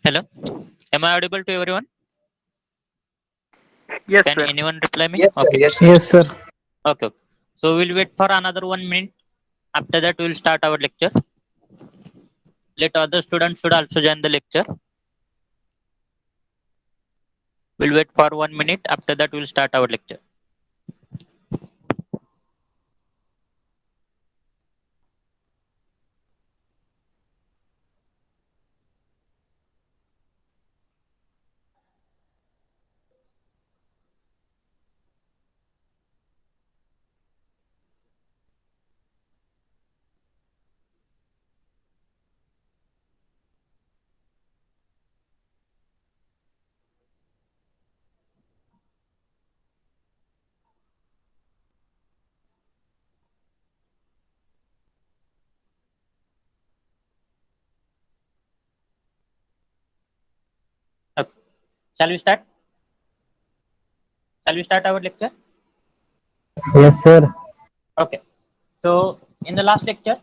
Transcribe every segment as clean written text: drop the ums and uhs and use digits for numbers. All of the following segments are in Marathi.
Hello, am I audible to everyone? Yes, Can sir. anyone reply me? Yes, sir. Okay, Yes, sir. Yes, sir. okay. So we'll wait for another 1 minute. After that, we'll start our lecture. Let other students should also join the lecture. We'll wait for 1 minute. After that, we'll start our lecture. Okay. Shall we start? Shall we start our lecture? Yes, sir. Okay. So in the last lecture,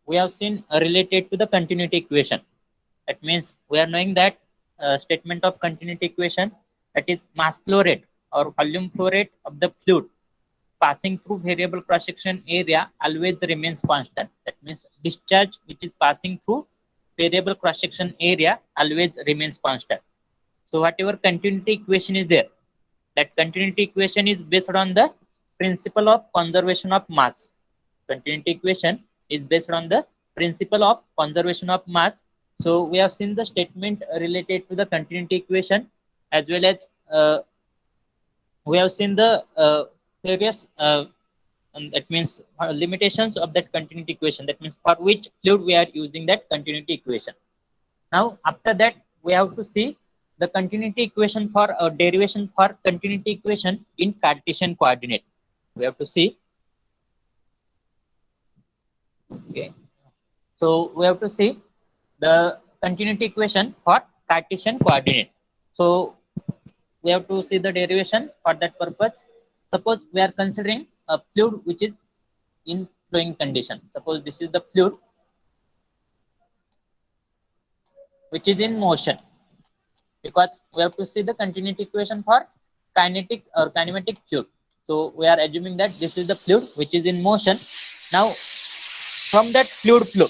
we have seen related to the continuity equation. That means we are knowing that statement of continuity equation, that is mass flow rate or volume flow rate of the fluid passing through variable cross section area always remains constant. That means discharge which is passing through variable cross section area always remains constant. So whatever continuity equation is there, that continuity equation is based on the principle of conservation of mass. Continuity equation is based on the principle of conservation of mass. So we have seen the statement related to the continuity equation, as well as we have seen the various and that means limitations of that continuity equation. That means for which fluid we are using that continuity equation. Now after that, we have to see the continuity equation for derivation for continuity equation in Cartesian coordinate. We have to see. Okay. So we have to see the continuity equation for Cartesian coordinate. So we have to see the derivation for that purpose. Suppose we are considering a fluid which is in flowing condition. Suppose this is the fluid which is in motion, because we have to see the continuity equation for kinetic or kinematic fluid. So we are assuming that this is the fluid which is in motion. Now from that fluid flow,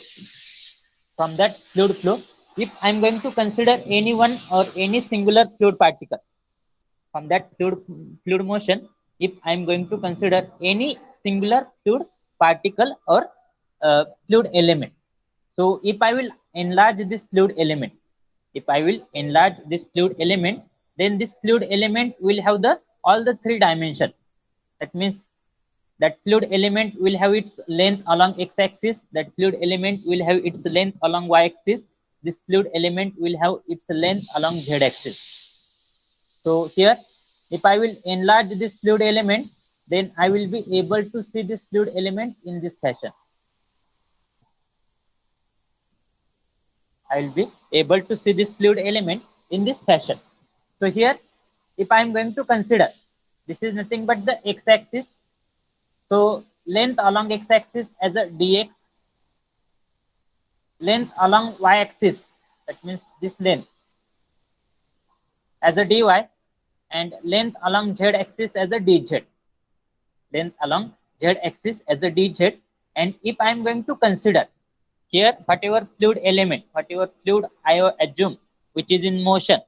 if I am going to consider any one or any singular fluid particle, from that fluid motion, if I am going to consider any singular fluid particle or fluid element, so if I will enlarge this fluid element, then this fluid element will have the all the three dimension. That means that fluid element will have its length along x-axis, that fluid element will have its length along y-axis, this fluid element will have its length along z-axis. So here, if I will enlarge this fluid element, then I will be able to see this fluid element in this fashion. I will be able to see this fluid element in this fashion. So here, if I am going to consider, this is nothing but the x-axis. So length along x-axis as a dx, length along y-axis, that means this length as a dy, and length along z-axis as a dz. Length along z-axis as a dz. And if I am going to consider here whatever fluid I assume which is in motion,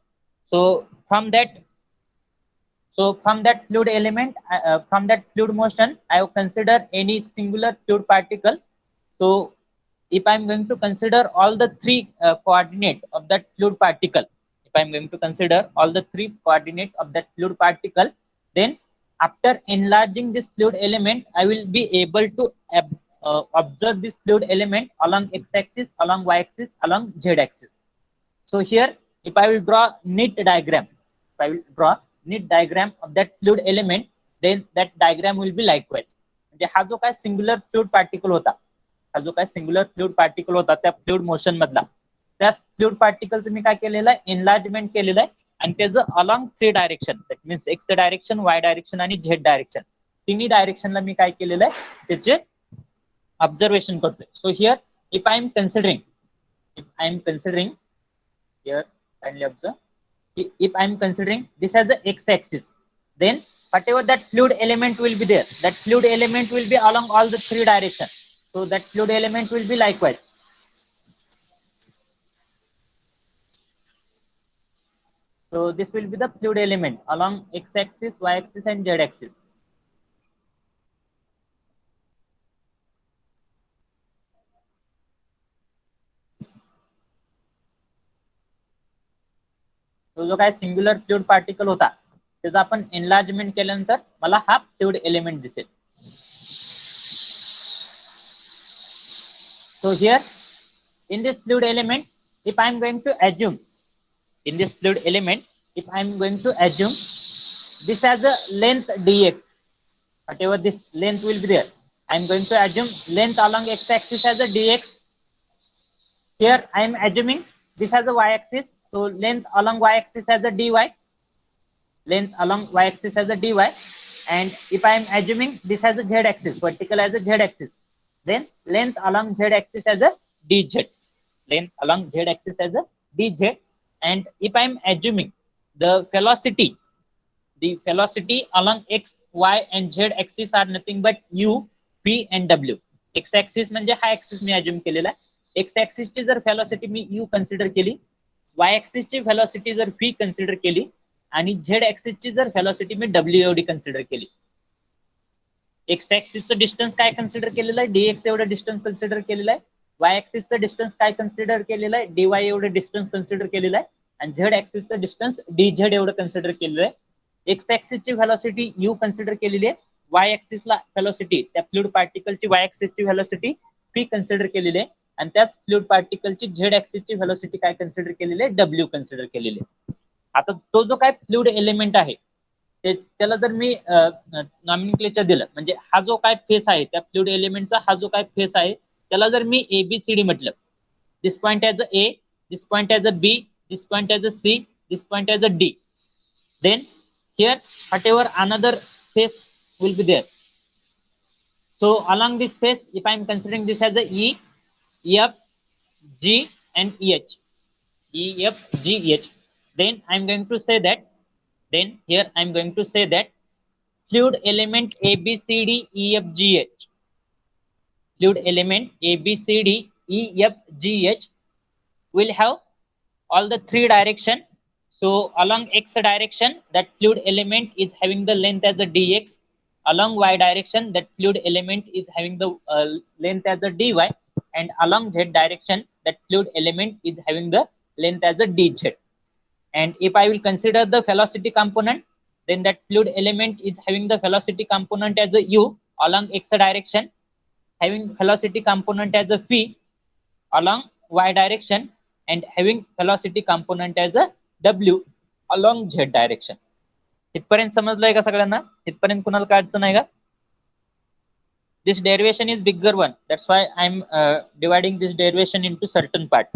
so from that fluid element, from that fluid motion, I have considered any singular fluid particle. So if I am going to consider all the three coordinate of that fluid particle, if I am going to consider all the three coordinate of that fluid particle, then after enlarging this fluid element, I will be able to observe this fluid element along x-axis, along y-axis, along z-axis. So here, if I will draw neat diagram, of that fluid element, then that diagram will be likewise. म्हणजे हा जो काय सिंग्युलर फ्लुइड पार्टिकल होता, त्या फ्लुइड मोशन मधला, त्या फ्लुइड पार्टिकलचं मी काय केलेलं आहे, एनलार्जमेंट केलेलं आहे, आणि त्याचं along three direction, that means X direction, Y direction आणि झेड डायरेक्शन, तिन्ही डायरेक्शनला मी काय केलेलं आहे, त्याचे ऑब्झर्वेशन करतोय. So here if I am considering Here, kindly observe. If I am considering this as the x-axis, then whatever that fluid element will be there, that fluid element will be along all the three directions. So that fluid element will be likewise. So this will be the fluid element along x-axis, y-axis, and z-axis. तो जो काय सिंग्युलर फ्लुइड पार्टिकल होता त्याचा आपण एनलार्जमेंट केल्यानंतर मला हा फ्लुइड एलिमेंट दिसेल. So here in this fluid element, if I am going to assume in this fluid element, if I am going to assume this has a length dx, whatever this length will be there, I am going to assume length along x-axis as a dx. Here I am assuming this has a y-axis, so length along y-axis as a dy, length along y-axis as a dy, and if I am assuming this has a z-axis, vertical as a z-axis, then length along z-axis as a dz, length along z-axis as a dz, and if I am assuming the velocity along x, y, and z axis are nothing but u, p, and w. x axis म्हणजे हा ऍक्सिस मी अज्युम केलेला आहे. x axis ची जर velocity मी u कन्सिडर केली, y axis ची velocity जर v कन्सिडर केली, आणि z axis ची जर velocity मी w एवढी कन्सिडर केली. x axis चं डिस्टन्स काय कन्सिडर केलेलं आहे, dx एवढं डिस्टन्स कन्सिडर केलेलं आहे. y axis चं डिस्टन्स काय कन्सिडर केलेलं आहे, dy एवढं डिस्टन्स कन्सिडर केलेलं आहे, आणि z axis चं डिस्टन्स dz एवढं कन्सिडर केलेलं आहे. एक्स ऍक्सिस ची व्हेलॉसिटी u कन्सिडर केलेली आहे, y ऍक्सिस ला व्हेलॉसिटी त्या फ्लुइड पार्टिकलची y ऍक्सिस ची व्हेलॉसिटी p कन्सिडर केलेली आहे, आणि त्याच फ्लुइड पार्टिकलची z ऍक्सिस ची व्हेलॉसिटी काय कन्सिडर केलेली आहे, w कन्सिडर केलेली आहे. आता तो जो काय फ्लुइड एलिमेंट आहे त्याला जर मी नॉमेनक्लेचर दिलं, म्हणजे हा जो काय फेस आहे त्या फ्लुइड एलिमेंटचा हा जो काय फेस आहे त्याला जर मी ABCD म्हटलं, this point as a A, this point as a B, this point as a C, this point as a D, then here whatever another face will be there. So along this face, if I am considering this as a E, F, G, and EH, E, F, G, EH, then I am going to say that, then here I am going to say that fluid element A, B, C, D, E, F, G, H, fluid element A, B, C, D, E, F, G, H will have all the three direction. So along x direction, that fluid element is having the length as a dx. Along y direction, that fluid element is having the length as a dy, and along z direction, that fluid element is having the length as a dz. And if I will consider the velocity component, then that fluid element is having the velocity component as a u along x direction, having velocity component as a v along y direction, and having velocity component as a w along z direction. इथपर्यंत समजलंय का सगळ्यांना? इथपर्यंत कुणाला काय अडचण आहे का? This derivation is bigger one, that's why I'm dividing this derivation into certain part.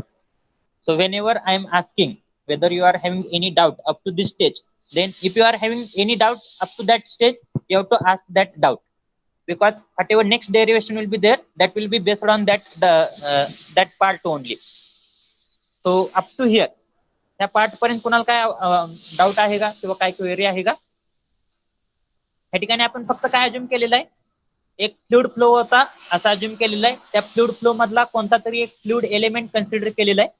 So whenever I'm asking whether you are having any doubt up to this stage, then if you are having any doubt up to that stage, you have to ask that doubt, because whatever next derivation will be there, that will be based on that part only. So up to here, त्या पार्ट पर्यंत कुणाला काय डाऊट आहे का किंवा काय क्वेरी आहे का? या ठिकाणी आपण फक्त काय अज्युम केलेलं आहे, एक फ्लुइड फ्लो होता असं अज्युम केलेलं आहे. त्या फ्लुइड फ्लो मधला कोणता तरी एक फ्लुइड एलिमेंट कन्सिडर केलेला आहे,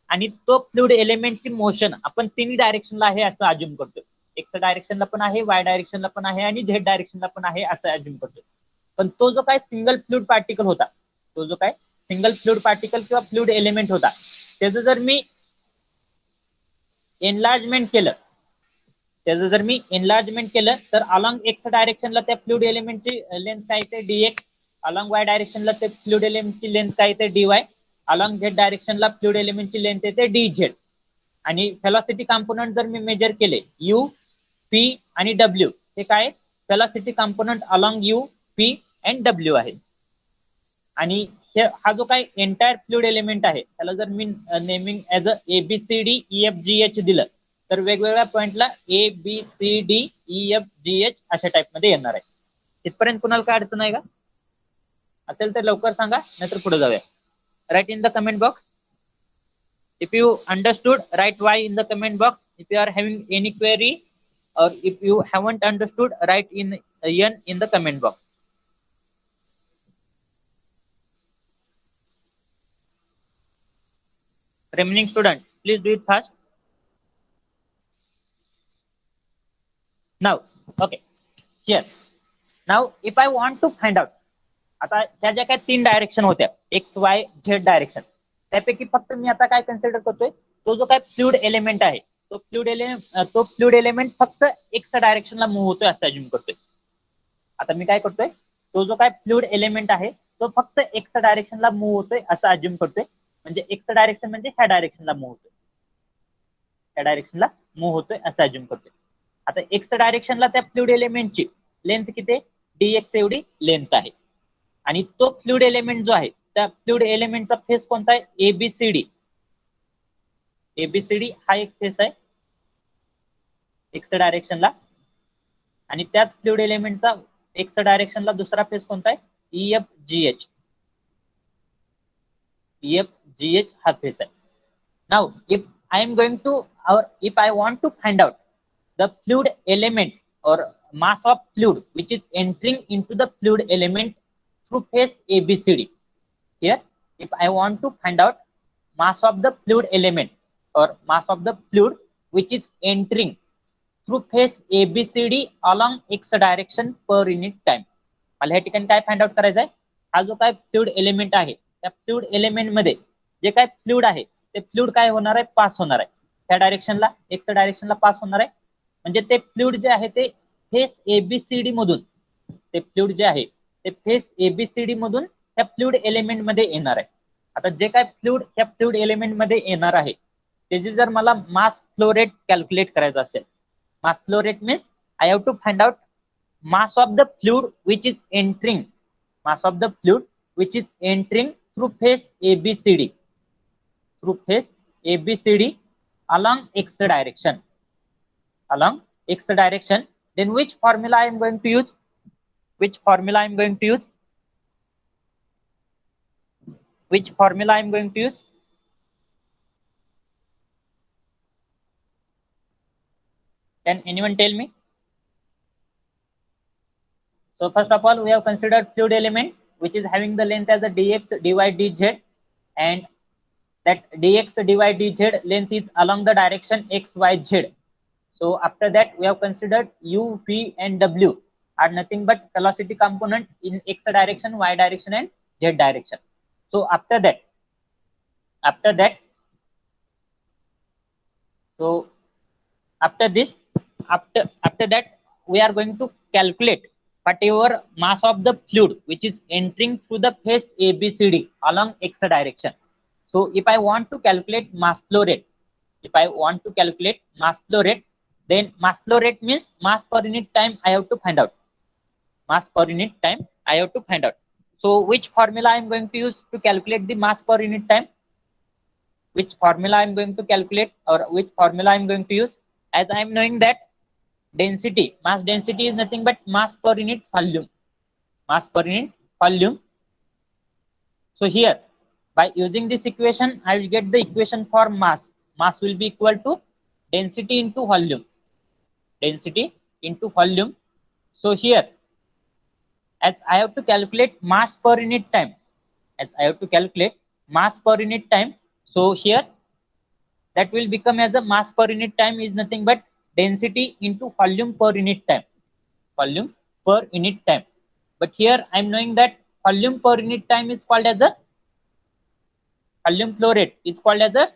आणि तो फ्लुइड एलिमेंटची मोशन आपण तिन्ही डायरेक्शनला आहे असं अज्युम करतो. एक्स डायरेक्शनला पण आहे, वाय डायरेक्शनला पण आहे, आणि झेड डायरेक्शनला पण आहे असं अज्युम करतो. पण तो जो काय सिंगल फ्लुइड पार्टिकल होता, तो जो काय सिंगल फ्लुइड पार्टिकल किंवा फ्लुइड एलिमेंट होता, त्याचं जर मी एनलार्जमेंट केलं, त्याचं जर मी एनलार्जमेंट केलं तर अलॉंग एक्स डायरेक्शनला त्या फ्लुइड एलिमेंटची लेंथ काय येते dx, अलॉंग वाय डायरेक्शनला त्या फ्लुइड एलिमेंटची लेंथ काय येते dy, अलॉंग झेड डायरेक्शनला फ्लुइड एलिमेंटची लेंथ येते dz. आणि व्हेलॉसिटी कंपोनंट जर मी मेजर केले u, p आणि w, हे काय velocity component along u, p and w आहे. आणि हा जो काय एंटायर फ्लुइड एलिमेंट आहे त्याला जर मी naming as a ABCD EFGH दिलं तर वेगवेगळ्या पॉइंटला ABCD EFGH अशा टाइप मध्ये येणार आहे. इथपर्यंत कुणाला काय अडचण आहे का? असेल तर लवकर सांगा, नाहीतर पुढे जाऊया. Write in the comment box. If you understood, write Y in the comment box. If you are having any query or if you haven't understood, write in N in the comment box. Remaining students, please do it fast. Now, okay, here. Now, if I want to find out, आता ह्या ज्या काही 3 डायरेक्शन होत्या एक्स वाय झेड डायरेक्शन, त्यापैकी फक्त मी आता काय कन्सिडर करतोय, तो जो काय फ्लुइड एलिमेंट आहे तो फ्लुइड एलिमेंट फक्त एक्स डायरेक्शनला मूव्ह होतोय असं अज्युम करतोय. आता मी काय करतोय, तो जो काय फ्लुइड एलिमेंट आहे तो फक्त एक्स डायरेक्शनला मूव्ह होतोय असं अज्युम करतोय. म्हणजे एक्स डायरेक्शन म्हणजे ह्या डायरेक्शनला मूव्ह होतोय, ह्या डायरेक्शनला मूव्ह होतोय असं अज्युम करतोय. आता एक्स डायरेक्शनला त्या फ्लुइड एलिमेंटची लेंथ किती आहे, dx एवढी लेंथ आहे. आणि तो फ्लुइड एलिमेंट जो आहे त्या फ्लुइड एलिमेंटचा फेस कोणता आहे, एबीसीडी. एबीसीडी हा एक फेस आहे एक्स डायरेक्शनला. आणि त्याच फ्लुइड एलिमेंटचा एक्स डायरेक्शनला दुसरा फेस कोणता आहे, ईएफजीएच. ईएफजीएच हा फेस आहे. Now if I am going to, or if I want to find out the fluid element or mass of fluid which is entering into the fluid element through phase ABCD. Here, if I want to find out mass of the fluid element or mass of the fluid which is entering through phase ABCD along x direction per unit time. मला ह्या ठिकाणी काय फाइंड आउट करायचं आहे, हा जो काय फ्लुइड एलिमेंट आहे त्या फ्लुइड एलिमेंट मध्ये जे काय फ्लुइड आहे ते फ्लुइड काय होणार आहे, पास होणार आहे त्या डायरेक्शनला, एक्स डायरेक्शनला पास होणार आहे. म्हणजे ते फ्लुइड जे आहे ते फेस एबीसीडी मधून, ते फ्लुइड जे आहे ते फेस एबीसीडी मधून त्या फ्लुइड एलिमेंट मध्ये येणार आहे. आता जे काय फ्लुइड त्या फ्लुइड एलिमेंट मध्ये येणार आहे त्याची जर मला मास फ्लो रेट कॅल्क्युलेट करायचं असेल, mass flow rate means I have to find out mass of the fluid which is entering, mass of the fluid which is entering through phase ABCD, through phase ABCD along x direction, along x direction. Then which formula I am going to use, which formula I am going to use, which formula I am going to use? Can anyone tell me? So first of all, we have considered fluid element which is having the length as a dx dy dz, and that dx dy dz length is along the direction x y z. So after that we have considered u, v and w are nothing but velocity component in x direction, y direction and z direction. So after that so after this, after that we are going to calculate whatever mass of the fluid which is entering through the phase ABCD along x direction. So if I want to calculate mass flow rate, if I want to calculate mass flow rate, then mass flow rate means mass per unit time I have to find out. Mass per unit time I have to find out. So which formula I am going to use to calculate the mass per unit time? Which formula I am going to calculate, or which formula I am going to use? As I am knowing that density, mass density is nothing but mass per unit volume, mass per unit volume. So here by using this equation I will get the equation for mass. Mass will be equal to density into volume, density into volume. So here as I have to calculate mass per unit time, as I have to calculate mass per unit time, so here that will become as a mass per unit time is nothing but density into volume per unit time, volume per unit time. But here I am knowing that volume per unit time is called as a volume flow rate, is called as a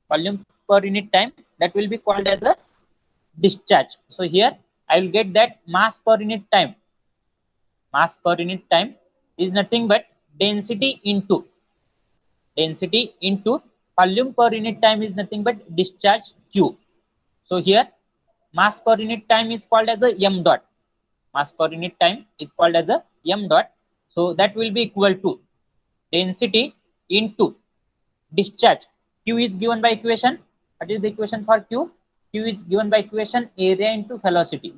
volume per unit time, that will be called as a discharge. So here I will get that mass per unit time, mass per unit time is nothing but density into volume per unit time is nothing but discharge Q. So here mass per unit time is called as a m dot, mass per unit time is called as a m dot. So that will be equal to density into discharge. Q is given by equation. What is the equation for Q? Q is given by equation area into velocity,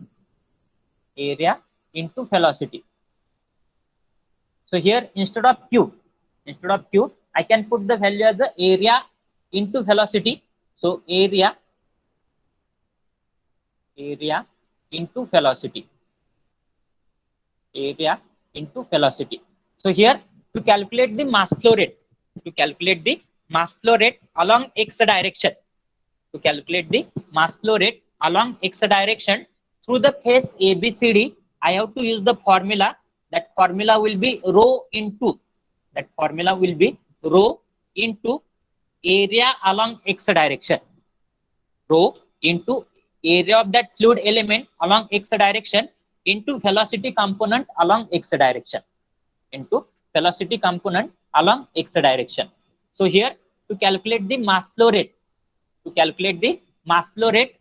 area into velocity. So here instead of Q I can put the value as the area into velocity. So area into velocity. Area into velocity. So here, to calculate the mass flow rate, along x direction, through the phase ABCD, I have to use the formula. That formula will be rho into area along x direction. Rho into area of that fluid element along x direction into velocity component along x direction. So here, to calculate the mass flow rate,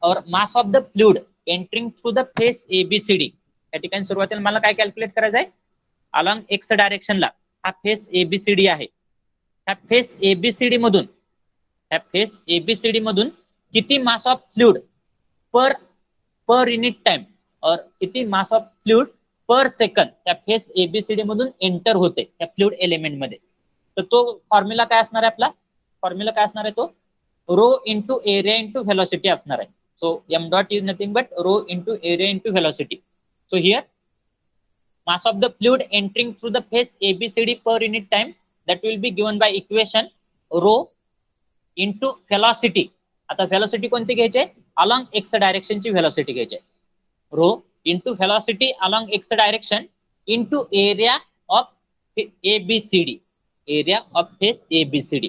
or mass of the fluid entering through the phase ABCD, या ठिकाणी सुरुवातीला मला काय कॅल्क्युलेट करायचं आहे, अलॉंग एक्स डायरेक्शनला हा फेस एबीसीडी आहे. ह्या फेस एबीसीडी मधून किती मास of fluid per unit time, और किती मास ऑफ फ्लुइड पर सेकंड त्या फेस एबीसीडी मधून एंटर होते त्या फ्लुइड एलिमेंट मध्ये. तर तो फॉर्म्युला काय असणार आहे आपला, तो rho into area into velocity असणार आहे. So M dot is nothing but rho into area into velocity. So here, mass of the fluid entering through the phase ABCD per unit time, that will be given by equation rho into velocity. आता velocity कोणती घ्यायची आहे, along x direction ची velocity घ्यायची आहे. rho into velocity along x direction into area of ABCD, phase ABCD.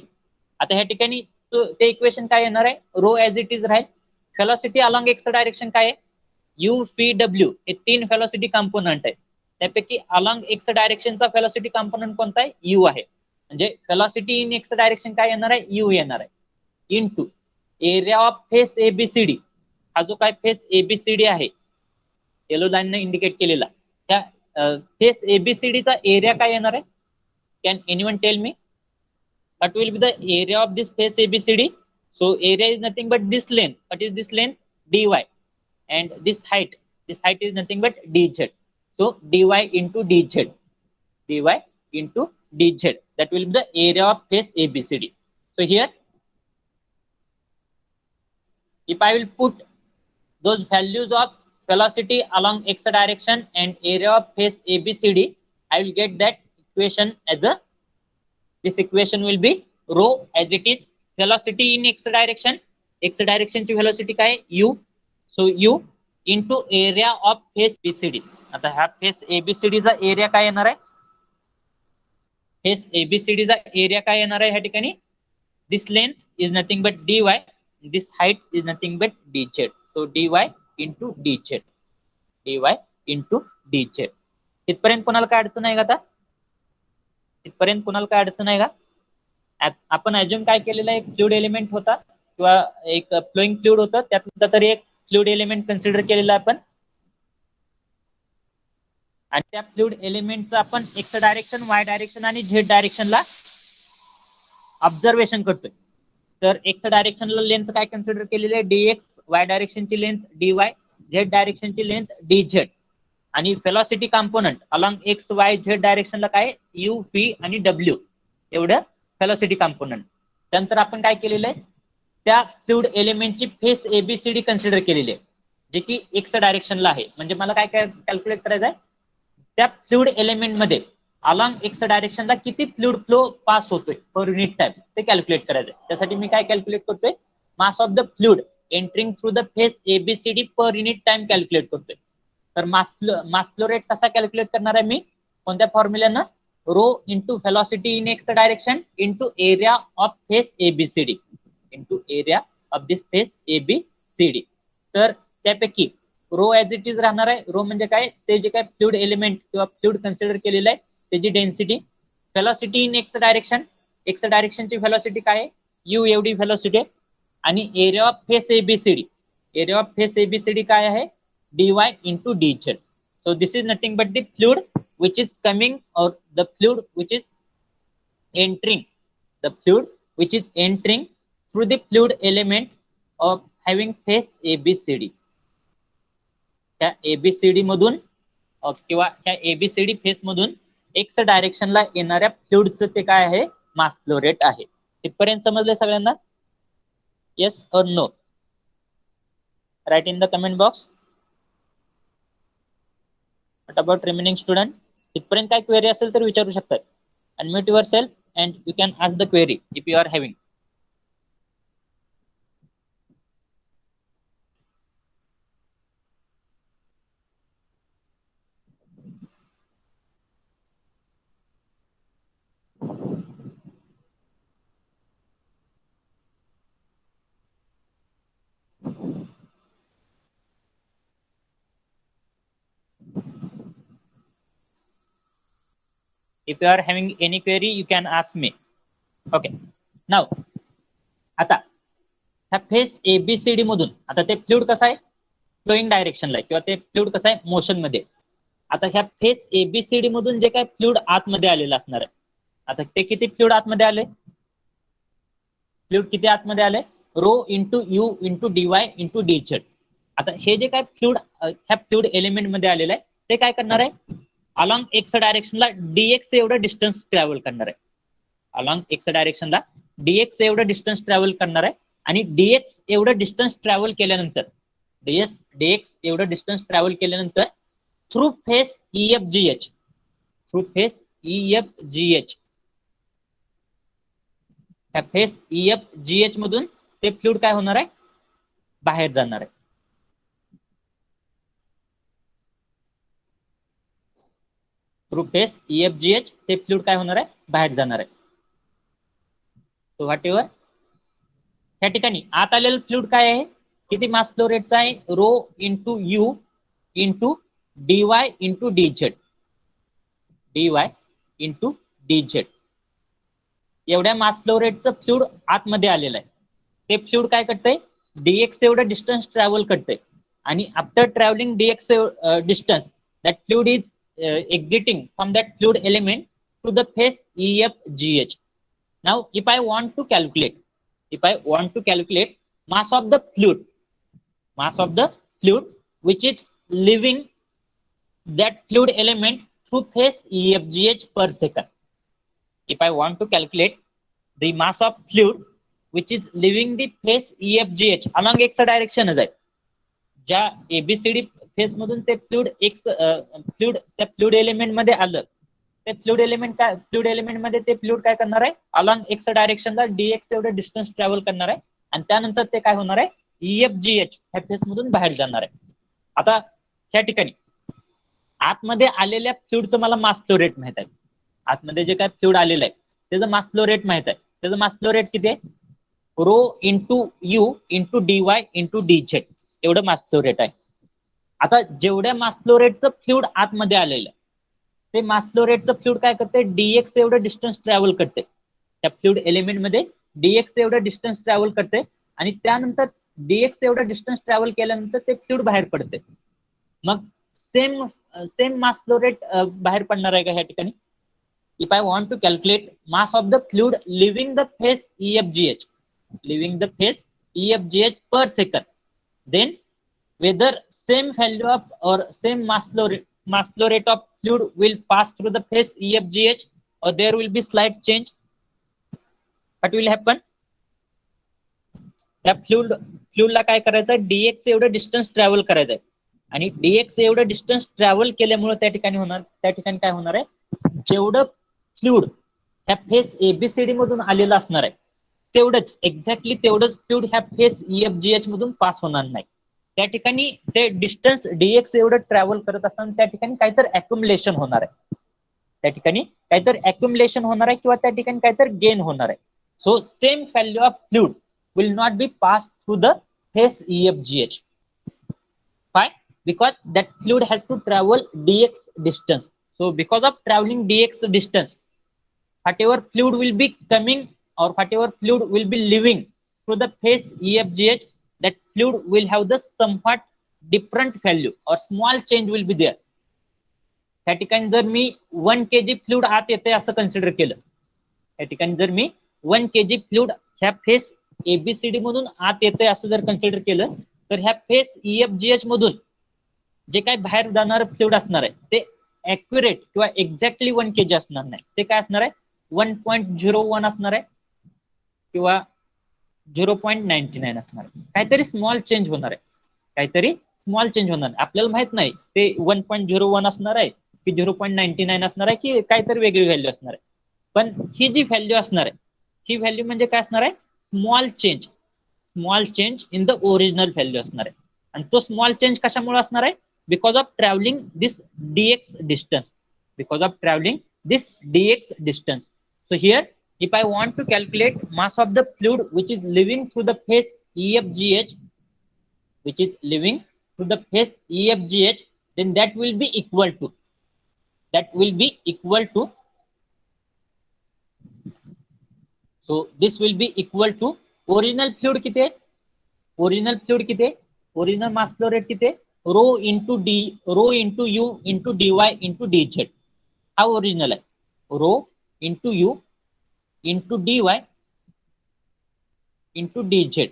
आता ह्या ठिकाणी ते इक्वेशन काय येणार आहे, रो ऍज इट इज राहील. व्हेलॉसिटी अलॉंग एक्स डायरेक्शन काय आहे, यू पी डब्ल्यू, हे 3 व्हेलॉसिटी कंपोनंट आहे. त्यापैकी अलॉंग एक्स डायरेक्शनचा व्हेलॉसिटी कंपोनंट कोणता आहे, यू आहे. म्हणजे व्हेलॉसिटी इन एक्स डायरेक्शन काय येणार आहे, यू येणार आहे. Into area of face A B C D, हा जो काय फेस एबीसीडी आहे येलो लाईन ने इंडिकेट केलेला, त्या फेस एबीसीडी चा एरिया काय येणार आहे. Can anyone tell me what will be the area of this face ABCD? So area is nothing but this length. What is this length? dy. And this height is nothing but dz. So dy into dz, that will be the area of face ABCD. So here, if I will put those values of velocity along x direction and area of face ABCD, I will get that equation as a, this equation will be rho as it is velocity in x direction ची velocity काय u. So u into area of face ABCD. आता हा फेस एबीसीडी चा एरिया काय येणार आहे, ह्या ठिकाणी this length is nothing but dy, this height is nothing but dz. So dy into dz. इथपर्यंत कोणाला काय अडचण आहे का आता? आपण अजून काय केलेलं आहे, एक फ्लुइड एलिमेंट होता किंवा एक फ्लोइंग फ्लुइड होतं, त्यातला तरी एक फ्लुइड एलिमेंट कन्सिडर केलेला आपण, आणि त्या फ्लुइड एलिमेंटचं आपण एक्स डायरेक्शन, वाय डायरेक्शन आणि झेड डायरेक्शनला ऑब्झर्वेशन करतोय. तर एक्स डायरेक्शनला लेंथ काय कन्सिडर केलेली आहे, dx, वाय डायरेक्शनची लेंथ dy, झेड डायरेक्शनची लेंथ dz, आणि velocity component along X Y Z डायरेक्शनला काय u p आणि w एवढं व्हेलॉसिटी कंपोनंट. त्यानंतर आपण काय केलेलं आहे, त्या फ्लुइड एलिमेंटची फेस एबीसीडी कन्सिडर केलेली आहे, जे की एक्स डायरेक्शनला आहे. म्हणजे मला काय कॅल्क्युलेट करायचं आहे, त्या फ्लुइड एलिमेंट मध्ये अलॉंग एक्स डायरेक्शनला किती फ्लुइड फ्लो पास होतोय पर युनिट टाइम, ते कॅल्क्युलेट करायचं आहे. त्यासाठी मी काय कॅल्क्युलेट करतोय, mass of the fluid entering through the face ABCD per unit time calculate करतोय. तर मास फ्लो रेट कसा कॅल्क्युलेट करणार आहे मी, कोणत्या फॉर्म्युल्यानं, rho into velocity in X direction into area of face ABCD, तर त्यापैकी रो ऍज इट इज राहणार आहे. रो म्हणजे काय, ते जे काय फ्लुइड एलिमेंट किंवा फ्लुइड कन्सिडर केलेलं आहे त्याची डेन्सिटी. व्हेलॉसिटी इन एक्स डायरेक्शनची व्हेलॉसिटी काय आहे, यू एवढी व्हेलॉसिटी आहे. आणि एरिया ऑफ फेस एबीसीडी काय आहे, dy into dz. So this is nothing but the fluid which is coming, or the fluid which is entering through the fluid element of having face ABCD. त्या एबीसीडी मधून किंवा त्या एबीसीडी फेस मधून एक्स डायरेक्शनला येणाऱ्या फ्लुइडचं ते काय आहे, मास फ्लो रेट आहे. इथपर्यंत समजले सगळ्यांना? Yes or no? Write in the comment box. What about remaining student? इथपर्यंत काय क्वेरी असेल तर विचारू शकतात. Unmute yourself and you can ask the query if you are having. If you are having any query, you can ask me. Okay. Now, आता ह्या फेस ABCD मधून आता ते फ्लुइड कसं आहे, फ्लोईंग डायरेक्शनला आहे किंवा ते फ्लुइड कसं आहे, मोशन मध्ये. आता ह्या फेस ABCD मधून जे काय फ्लुइड आतमध्ये आलेलं असणार आहे, आता ते किती फ्लुइड आतमध्ये आले, फ्लुइड किती आतमध्ये आले, rho into you into DY into DZ. आता हे जे काय फ्लुइड ह्या फ्लुइड एलिमेंट मध्ये आलेलं आहे ते काय करणार आहे, अलॉंग एक्स डायरेक्शनला DX एवढं डिस्टन्स ट्रॅव्हल करणार आहे. अलॉंग एक्स डायरेक्शनला DX एवढं डिस्टन्स ट्रॅव्हल करणार आहे. आणि DX एवढं डिस्टन्स ट्रॅव्हल केल्यानंतर DX एवढं डिस्टन्स ट्रॅव्हल केल्यानंतर through face EFGH, through face EFGH, ह्या फेस EFGH मधून ते फ्लुइड काय होणार आहे, बाहेर जाणार आहे. थ्रू फेस EFGH ते फ्लुइड काय होणार आहे, बाहेर जाणार आहे. सो व्हॉट एव्हर या ठिकाणी आत आलेलं फ्लुइड काय आहे, किती मास फ्लो रेटचा आहे, rho into you into DY into DZ, DY into DZ एवढ्या मास फ्लो रेटचं फ्लुइड आतमध्ये आलेलं आहे. ते फ्लुइड काय करतंय, DX एवढं डिस्टन्स ट्रॅव्हल करतंय. आणि after travelling DX distance, that fluid is exiting from that fluid element to the phase EFGH. Now, if I want to calculate mass of the fluid which is leaving that fluid element through phase EFGH per second. If I want to calculate the mass of fluid which is leaving the phase EFGH along x direction आहे, ज्या ABCD फेस मधून ते फ्लुइड त्या फ्लुइड एलिमेंट मध्ये आलं, ते फ्लुइड एलिमेंट मध्ये ते फ्लुइड काय करणार आहे, अलॉंग एक्स डायरेक्शनला DX एवढं डिस्टन्स ट्रॅव्हल करणार आहे. आणि त्यानंतर ते काय होणार आहे, EFGH ह्या फेस मधून बाहेर जाणार आहे. आता ह्या ठिकाणी आतमध्ये आलेल्या फ्लुइडचं मला मास फ्लो रेट माहित आहे. आतमध्ये जे काय फ्लुइड आलेलं आहे त्याचं मास फ्लो रेट माहित आहे. त्याचं मास फ्लो रेट किती आहे, rho into you into DY into DZ एवढं मास फ्लो रेट आहे. आता जेवढ्या मास फ्लो रेटचं फ्लुइड आतमध्ये आलेलं ते मास फ्लो रेटचं फ्लुइड काय करते, DX एवढं डिस्टन्स ट्रॅव्हल करते. त्या फ्लुइड एलिमेंट मध्ये DX एवढं डिस्टन्स ट्रॅव्हल करते. आणि त्यानंतर DX एवढं डिस्टन्स ट्रॅव्हल केल्यानंतर ते फ्लुइड बाहेर पडते. मग सेम मास फ्लो रेट बाहेर पडणार आहे का ह्या ठिकाणी. If I want to calculate mass of the fluid leaving the face EFGH per second, then whether same value of or same mass flow rate of fluid will pass through the phase EFGH or there will be slight change. What will happen, त्या फ्लुइडला काय करायचं, DX एवढं डिस्टन्स ट्रॅव्हल करायचं आहे. आणि DX एवढं डिस्टन्स ट्रॅव्हल केल्यामुळे त्या ठिकाणी काय होणार आहे, जेवढं फ्लुइड ह्या फेस ABCD मधून आलेलं असणार आहे तेवढंच एक्झॅक्टली तेवढंच फ्लुइड ह्या फेस EFGH मधून पास होणार नाही. त्या ठिकाणी ते डिस्टन्स DX एवढं ट्रॅव्हल करत असताना त्या ठिकाणी काहीतरी अक्युमुलेशन होणार आहे. त्या ठिकाणी काहीतरी अक्युमुलेशन होणार आहे किंवा त्या ठिकाणी काहीतरी गेन होणार आहे. So same value of fluid will not be passed through the phase EFGH. Why? Because that fluid has to travel DX distance. So because of traveling DX distance, whatever fluid will be coming or whatever fluid will be leaving through the phase EFGH, that fluid will have the somewhat different value or small change will be there. त्या ठिकाणी जर मी 1 kg फ्लुइड आत येते असं कन्सिडर केलं, त्या ठिकाणी जर मी 1 kg फ्लुइड ह्या फेस ABCD मधून आत येते असं जर कन्सिडर केलं तर ह्या फेस EFGH मधून जे काय बाहेर जाणार फ्लुइड असणार आहे ते ऍक्युरेट किंवा एक्झॅक्टली 1 kg असणार नाही. ते काय असणार आहे, 1.01 असणार आहे किंवा 0.99 असणार आहे. काहीतरी स्मॉल चेंज होणार आहे, काहीतरी स्मॉल चेंज होणार आहे. आपल्याला माहित नाही ते 1.01 असणार आहे की 0.99 असणार आहे की काहीतरी वेगळी व्हॅल्यू असणार आहे. पण ही जी व्हॅल्यू असणार आहे, ही व्हॅल्यू म्हणजे काय असणार आहे? Small change in the original value असणार आहे. आणि तो स्मॉल चेंज कशामुळे असणार आहे? Because of travelling this dx distance. Because of travelling this dx distance. So here, if I want to calculate mass of the fluid which is living through the phase EFGH, which is living through the phase EFGH, then that will be equal to, so this will be equal to original fluid किती आहे? ओरिजिनल मास फ्लो रेट किती आहे? Rho into you into dy into dz. हा ओरिजिनल आहे. Rho into you into dy into dz.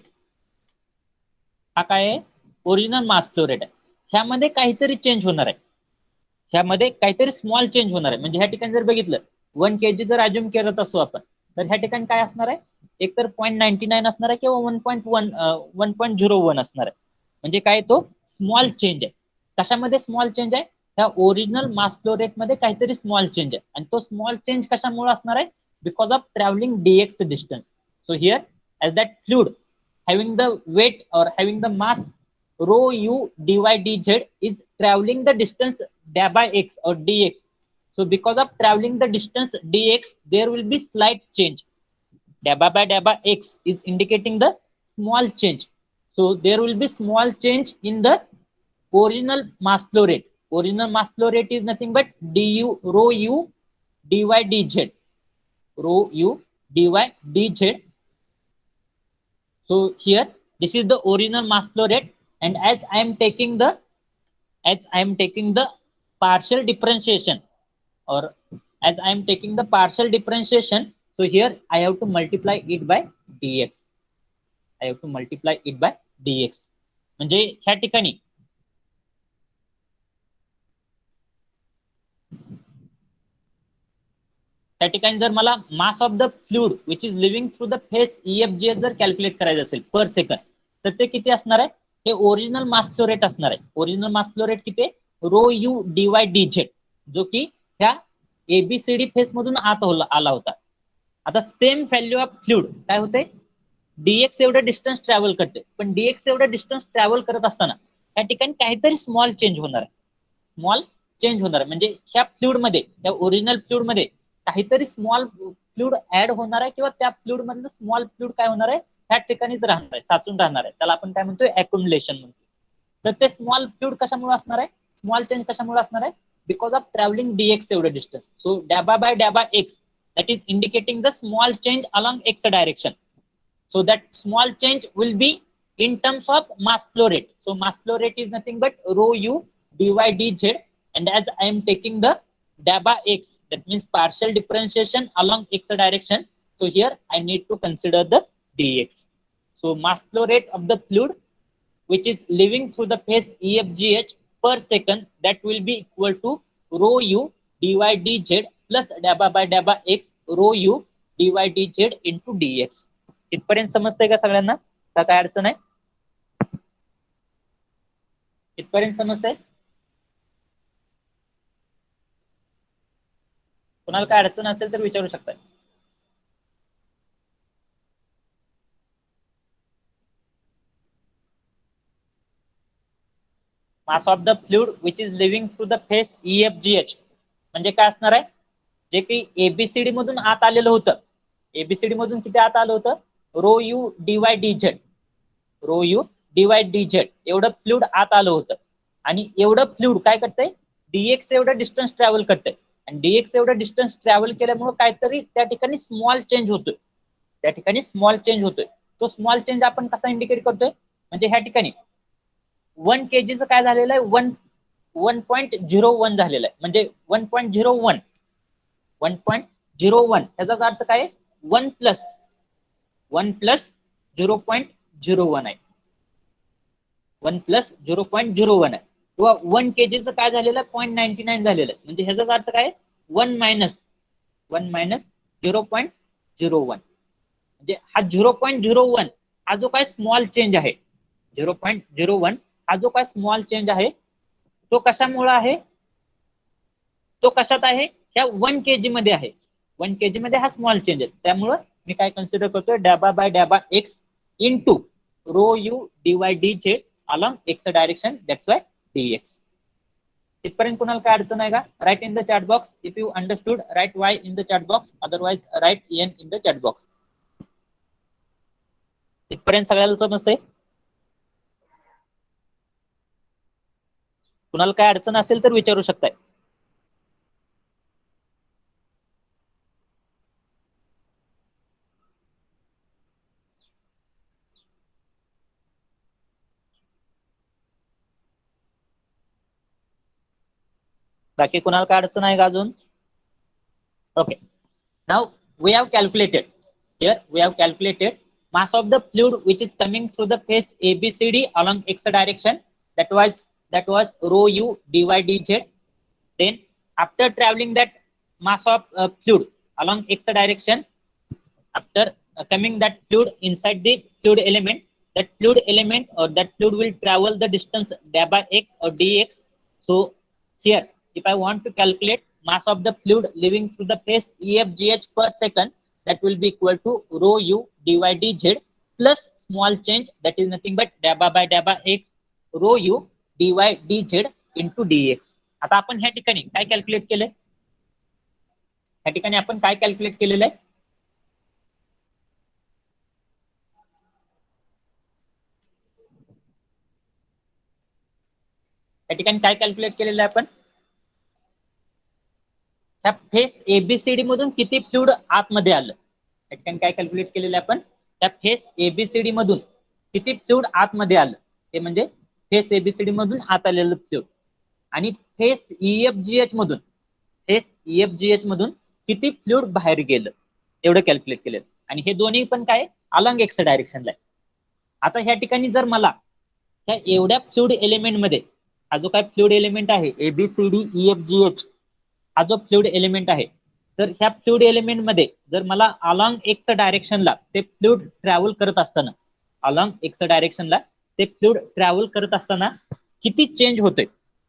हा काय आहे? ओरिजिनल मास फ्लो रेट आहे. ह्यामध्ये काहीतरी चेंज होणार आहे, ह्यामध्ये काहीतरी स्मॉल चेंज होणार आहे. म्हणजे ह्या ठिकाणी जर बघितलं 1 kg जर अज्युम करत असो आपण, तर ह्या ठिकाणी काय असणार आहे? एकतर 0.99 असणार आहे किंवा 1.01 असणार आहे. म्हणजे काय? तो स्मॉल चेंज आहे. कशामध्ये स्मॉल चेंज आहे? त्या ओरिजिनल मास फ्लो रेट मध्ये काहीतरी स्मॉल चेंज आहे. आणि तो स्मॉल चेंज कशामुळे असणार आहे? Because of traveling dx distance. So here as that fluid having the weight or having the mass rho u dy dz is traveling the distance da by x or dx. So because of traveling the distance dx, there will be slight change. Da by x is indicating the small change. So there will be small change in the original mass flow rate. Original mass flow rate is nothing but du rho u dy dz. Rho u dy dz. So here this is the original mass flow rate, and as I am taking the partial differentiation, or as I am taking the partial differentiation, so here I have to multiply it by dx. I have to multiply it by dx. म्हणजे ह्या ठिकाणी जर मला मास of the fluid which is leaving through the face EFGH जर कॅल्क्युलेट करायचं असेल पर सेकंड, तर ते किती असणार आहे? हे ओरिजिनल मास फ्लो रेट असणार आहे. ओरिजिनल मास फ्लो रेट किती आहे? रो यू डीवाय डीझेड, जो की ह्या ABCD फेस मधून आत आला होता. आता सेम व्हॅल्यू ऑफ फ्लुइड काय होते? dx एवढं डिस्टन्स ट्रॅव्हल करते, पण dx एवढं डिस्टन्स ट्रॅव्हल करत असताना त्या ठिकाणी काहीतरी स्मॉल चेंज होणार आहे. म्हणजे ह्या फ्लुइड मध्ये, त्या ओरिजिनल फ्लुइड मध्ये काहीतरी स्मॉल फ्लुइड ऍड होणार आहे, किंवा त्या फ्लुइड मधलं स्मॉल फ्लुइड काय होणार आहे? ह्या ठिकाणीच राहणार आहे, साचून राहणार आहे. त्याला आपण काय म्हणतोय? अक्युमुलेशन म्हणतो. तर ते स्मॉल फ्लुइड कशामुळे असणार आहे? स्मॉल चेंज कशामुळे असणार आहे? बिकॉज ऑफ ट्रॅव्हलिंग dx एवढं डिस्टन्स. सो डॅबा by x, that is indicating the small change along x direction. So that small change will be in terms of mass flow rate. So mass flow rate is nothing but rho u dy dz, and as I am taking the daba x, that means partial differentiation along x direction, so here I need to consider the dx. So mass flow rate of the fluid which is living through the phase EFGH per second, that will be equal to rho u dy dz plus daba by daba x rho u dy dz into dx. इथपर्यंत समजतंय का सगळ्यांना? का काय अडचण आहे? इथपर्यंत समजतंय? कोणाला काय अडचण असेल तर विचारू शकता. मास of the fluid which is leaving through the face EFGH म्हणजे काय असणार आहे? जे की ABCD मधून आत आलेलं होतं. ABCD मधून किती आत आलं होतं? Rho u dy dz, rho u dy dz एवढं फ्लुइड आत आलं होतं. आणि एवढं फ्लुइड काय करतंय? dx एवढं डिस्टन्स ट्रॅव्हल करतंय. आणि dx एवढं डिस्टन्स ट्रॅव्हल केल्यामुळे काहीतरी त्या ठिकाणी स्मॉल चेंज होतोय. तो स्मॉल चेंज आपण कसा इंडिकेट करतोय? म्हणजे ह्या ठिकाणी 1 kg काय झालेलं आहे? 1.01 झालेलं आहे. म्हणजे 1.01 याचा अर्थ काय? 1 प्लस 0.01 आहे. 1 प्लस 0.01 आहे. किंवा 1 kg काय झालेलं आहे? 0.99 झालेलं आहे. म्हणजे ह्याचा अर्थ काय? 1 मायनस 0.01. म्हणजे हा 0.01 हा जो काय स्मॉल चेंज आहे 0.01 हा जो काय स्मॉल चेंज आहे तो कशामुळे आहे, तो कशात आहे, ह्या 1 kg मध्ये आहे. 1 kg मध्ये हा स्मॉल चेंज आहे, त्यामुळं मी काय कन्सिडर करतोय डॅबा बाय डॅबा x into rho u dy d z along x direction, that's y dx. इथपर्यंत कुणाला काय अडचण आहे का? Write in the chat box if you understood, write Y in the chat box, otherwise write N in the chat box. इथपर्यंत सगळ्याला समजतंय? कुणाला काय अडचण असेल तर विचारू शकताय. बाकी कुणाला काय अडचण आहे का अजून? Okay, now we have calculated, here we have calculated mass of the fluid which is coming through the phase ABCD along x direction, that was rho u dy dz. Then after traveling that mass of fluid along x direction, after coming that fluid inside the fluid element, that fluid element or that fluid will travel the distance d by x or dx. So here if I want to calculate mass of the fluid living through the phase EFGH per second, that will be equal to rho u dy dz plus small change, that is nothing but dabba by dabba x rho u dy dz into dx. आता आपण ह्या ठिकाणी काय कॅल्क्युलेट केलंय, ह्या ठिकाणी आपण काय कॅल्क्युलेट केलेलं आहे, या ठिकाणी काय कॅल्क्युलेट केलेलं आहे आपण, ह्या फेस एबीसीडी मधून किती फ्लुइड आतमध्ये आलं, या ठिकाणी काय कॅल्क्युलेट केलेलं आहे आपण, त्या फेस एबीसीडी मधून किती फ्लुइड आतमध्ये आलं, ते म्हणजे फेस एबीसीडी मधून आत आलेलं फ्लुइड, आणि फेस ईएफजीएच मधून, फेस ईएफजीएच मधून किती फ्लुइड बाहेर गेलं, एवढं कॅल्क्युलेट केलं. आणि हे दोन्ही पण काय अलॉंग एक्स डायरेक्शनला आहे. आता ह्या ठिकाणी जर मला त्या एवढ्या फ्लुइड एलिमेंट मध्ये हा जो काय फ्लुइड एलिमेंट आहे एबीसीडी ईएफजीएच, हा जो फ्लुइड एलिमेंट आहे, तर ह्या फ्लुइड एलिमेंट मध्ये जर मला अलॉंग एक्स डायरेक्शनला ते फ्लुइड ट्रॅव्हल करत असताना, अलॉंग एक्स डायरेक्शनला ते फ्लुइड ट्रॅव्हल करत असताना किती चेंज होतोय,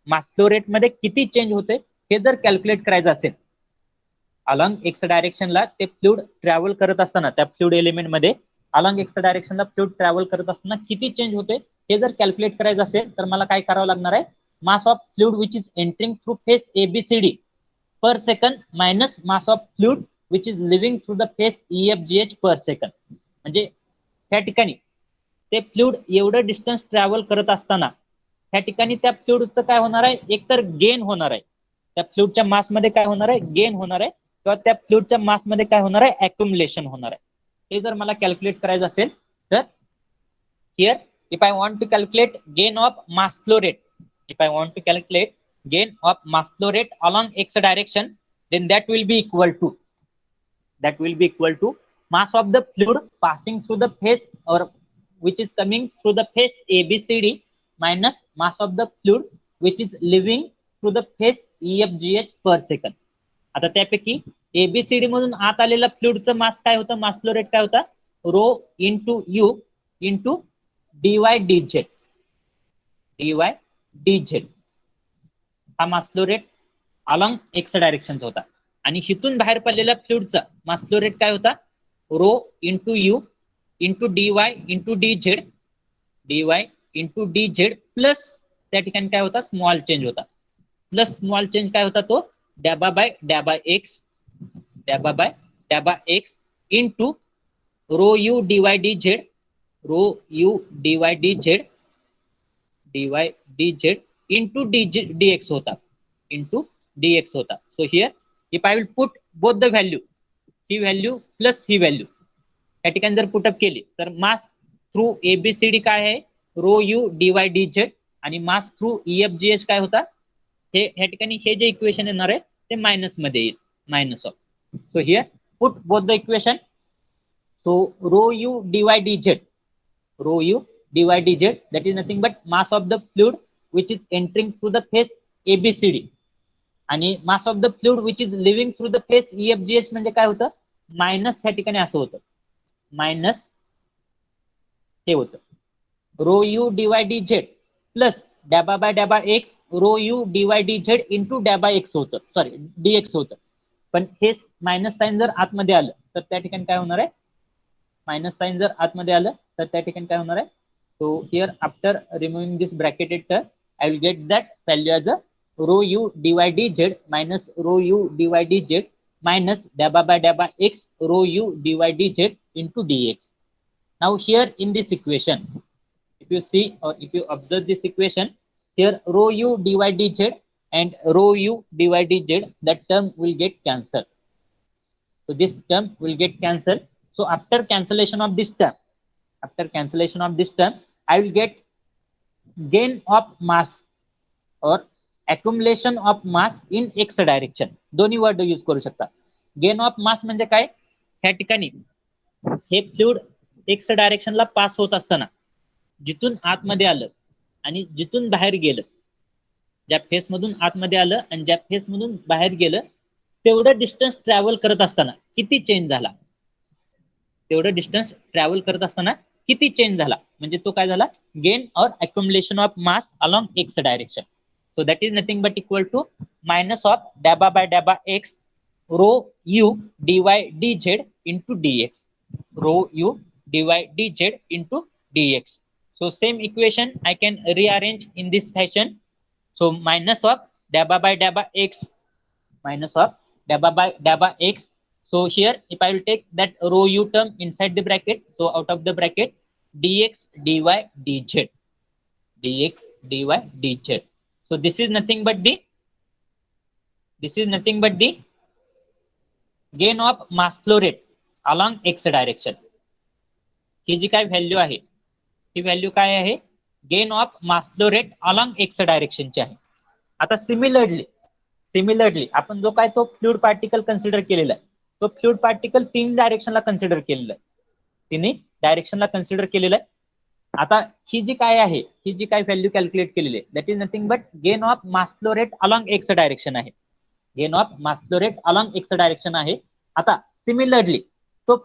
मास फ्लो रेट मध्ये किती चेंज होतोय, हे जर कॅल्क्युलेट करायचं असेल, अलॉंग एक्स डायरेक्शनला ते फ्लुइड ट्रॅव्हल करत असताना त्या फ्लुइड एलिमेंट मध्ये अलॉंग एक्स डायरेक्शनला फ्लुइड ट्रॅव्हल करत असताना किती चेंज होते हे जर कॅल्क्युलेट करायचं असेल तर मला काय करावं लागणार आहे, mass of fluid which is entering through face ABCD per second minus mass of fluid which is leaving through the face EFGH per second. म्हणजे त्या ठिकाणी ते फ्लुइड एवढं डिस्टन्स ट्रॅव्हल करत असताना त्या ठिकाणी त्या फ्लुइडचं काय होणार आहे, एकतर गेन होणार आहे, त्या फ्लुइडच्या मासमध्ये काय होणार आहे, गेन होणार आहे, किंवा त्या फ्लुइडच्या मासमध्ये काय होणार आहे, अक्युमुलेशन होणार आहे. हे जर मला कॅल्क्युलेट करायचं असेल तर here if I want to calculate gain of mass flow rate, if I want to calculate gain of mass flow rate along x direction, then that will be equal to mass of the fluid passing through the phase or which is coming through the phase ABCD minus mass of the fluid which is living through the phase EFGH per second. आता त्यापैकी एबीसीडी मधून आत आलेला फ्लुइडचं मास काय होतं, मास फ्लो रेट काय होता, rho into you into dy dz, dy dz हा mass flow rate along x direction होता. आणि हिथून बाहेर पडलेल्या फ्लुइडचा मास फ्लो रेट काय होता, rho into you into dy into dz, dy into dz plus त्या ठिकाणी काय होता, स्मॉल चेंज होता, प्लस स्मॉल चेंज काय होता तो डॅबा बाय डॅबा एक्स, डॅबा बाय डॅबा x into rho u dy dz, rho u dy dz, dy dz into dx होता, इंटू dx होता. So here if I will put both the value, ही व्हॅल्यू प्लस ही व्हॅल्यू या ठिकाणी जर पुटअप केली तर मास थ्रू एबीसीडी काय आहे, रो यू डीवाय डीझेड, आणि मास थ्रू ईएफजीएच काय होता, हे ह्या ठिकाणी हे जे इक्वेशन येणार आहे ते मायनस मध्ये येईल, minus of. So here put both the equation. So rho u dy dz, rho u dy dz, that is nothing but mass of the fluid which is entering through the phase ABCD, आणि mass of the fluid which is living through the phase EFGH म्हणजे काय होतं, मायनस ह्या ठिकाणी असं होतं, मायनस हे होतं rho u dy d z plus डॅबा बाय डॅबा x rho u dy d z into डॅबा एक्स होतं, सॉरी डीएक्स होतं. पण हे मायनस साइन जर आतमध्ये आलं तर त्या ठिकाणी काय होणार आहे, मायनस साइन जर आतमध्ये आलं तर त्या ठिकाणी काय होणार आहे. So here after removing this bracketed term I will get that value as a rho u dy d z minus rho u dy d z minus dabba by dabba x rho u dy dz into dx. Now here in this equation, if you see or if you observe this equation, here rho u dy dz and rho u dy dz, that term will get cancelled. So this term will get cancelled. So after cancellation of this term, I will get gain of mass or accumulation of mass in x direction. दोन्ही वर्ड यूज करू शकता. गेन ऑफ मास म्हणजे काय, ह्या ठिकाणी हे फ्लुइड एक्स डायरेक्शनला पास होत असताना जिथून आतमध्ये आलं आणि जिथून बाहेर गेलं, ज्या फेस मधून आतमध्ये आलं आणि ज्या फेस मधून बाहेर गेलं तेवढं डिस्टन्स ट्रॅव्हल करत असताना किती चेंज झाला, तेवढं डिस्टन्स ट्रॅव्हल करत असताना किती चेंज झाला म्हणजे तो काय झाला, गेन और accumulation of mass along x direction. So that is nothing but equal to minus of dabba by dabba x rho u dy dz into dx. Rho u dy dz into dx. So same equation I can rearrange in this fashion. So minus of dabba by dabba x minus of dabba by dabba x. So here if I will take that rho u term inside the bracket, so out of the bracket dx dy dz, dx dy dz. So this is nothing but the gain of mass flow rate along x direction. ही जी काय व्हॅल्यू आहे ही व्हॅल्यू काय आहे, gain of mass flow rate along x डायरेक्शनची आहे. आता सिमिलरली आपण जो काय तो फ्लुइड पार्टिकल कन्सिडर केलेला आहे, तो फ्लुइड पार्टिकल तीन डायरेक्शनला कन्सिडर केलेला आहे, तिन्ही डायरेक्शनला कन्सिडर केलेलं आहे. आता ही जी काय आहे, ही जी काय व्हॅल्यू कॅल्क्युलेट केलेली आहे that is nothing but gain of mass flow rate along x direction आहे, gain of mass flow rate along x direction आहे. आता सिमिलरली तो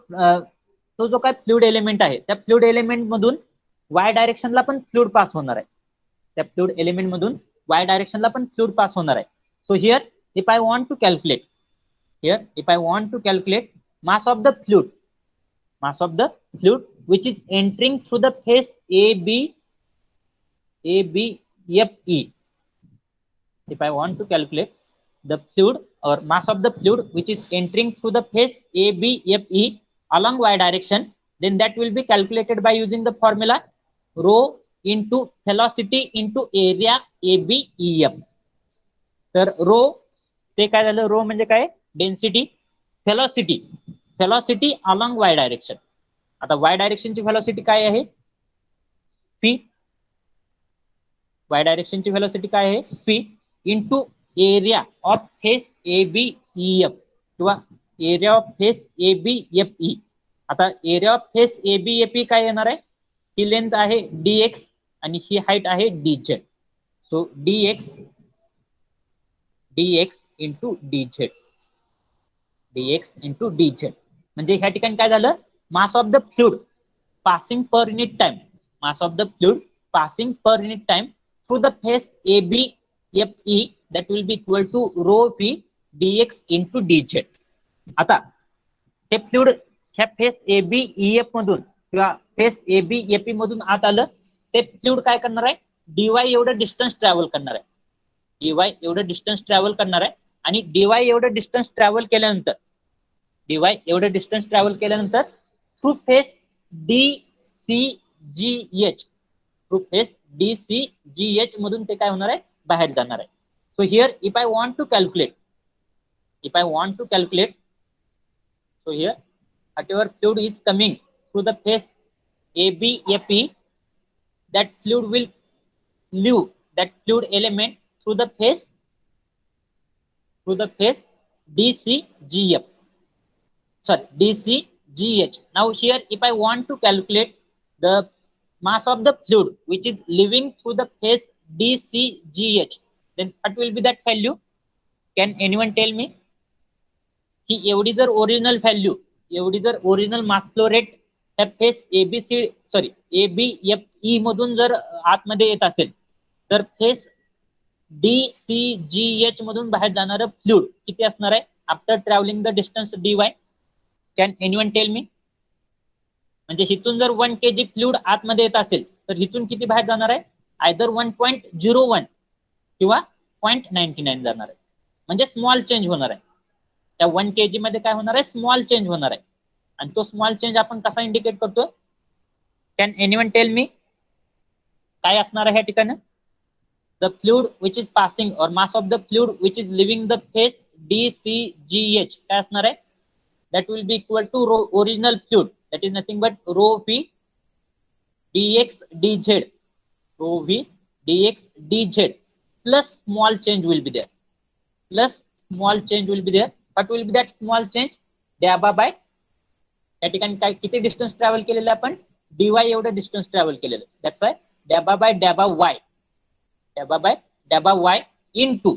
जो काय फ्लुइड एलिमेंट आहे त्या फ्लुइड एलिमेंट मधून वाय डायरेक्शनला पण फ्लुइड पास होणार आहे, त्या फ्लुइड एलिमेंट मधून वाय डायरेक्शनला पण फ्लुइड पास होणार आहे. So here if I want to calculate mass of the fluid which is entering through the phase ABFE. If I want to calculate the fluid or mass of the fluid which is entering through the phase ABFE along y direction, then that will be calculated by using the formula rho into velocity into area ABEF. तर रो ते काय झालं, रो म्हणजे काय, density, velocity along Y direction. आता वाय डायरेक्शनची व्हेलॉसिटी काय आहे, पी, वाय डायरेक्शनची व्हेलॉसिटी काय आहे P into area of face ABEF किंवा एरिया ऑफ फेस ABFE. आता एरिया ऑफ फेस ABFE काय येणार आहे, ही लेंथ आहे dx आणि ही हाईट आहे dz. So dx into dz, म्हणजे ह्या ठिकाणी काय झालं, मास of the fluid passing per unit time, through the face ABFE that will be equal to rho p dx into dz. आता हे फ्लुइड ह्या फेस ABEF मधून किंवा फेस ABFE मधून आत आलं, ते फ्लुइड काय करणार आहे, dy एवढं डिस्टन्स ट्रॅव्हल करणार आहे, आणि dy एवढं डिस्टन्स ट्रॅव्हल केल्यानंतर थ्रू फेस DCGH मधून ते काय होणार आहे, बाहेर जाणार आहे. So here if I want to calculate so here whatever fluid is coming through the phase ABFE, that fluid will leave that fluid element through the phase DCGH. Now here if I want to calculate the mass of the fluid which is living through the phase DCGH, then what will be that value? Can anyone tell me? की एवढी जर ओरिजिनल मास फ्लो रेट त्या फेस एबीसी सॉरी ABFE मधून जर आतमध्ये येत असेल तर फेस DCGH मधून बाहेर जाणारं फ्लुइड किती असणार आहे after travelling the distance DY? Can anyone tell मी? म्हणजे इथून जर 1 kg फ्लुइड आतमध्ये येत असेल तर इथून किती बाहेर जाणार आहे? आयदर 1.01 किंवा 0.99 जाणार आहे. म्हणजे स्मॉल चेंज होणार आहे. त्या 1 kg मध्ये काय होणार आहे? स्मॉल चेंज होणार आहे. आणि तो स्मॉल चेंज आपण कसा इंडिकेट करतो? कॅन एनीवन टेल मी? काय असणार आहे या ठिकाणी? The fluid which is passing or mass of the fluid which is leaving the phase DCGH काय असणार आहे? That will be equal to rho original fluid, that is nothing but rho V dx dz, rho V dx dz plus small change will be there, plus small change will be there. What will be that small change? Dabba by या ठिकाणी काय किती डिस्टन्स ट्रॅव्हल केलेलं आपण? dy एवढं डिस्टन्स ट्रॅव्हल केलेलं. That's why dabba by dabba y, dabba by dabba y into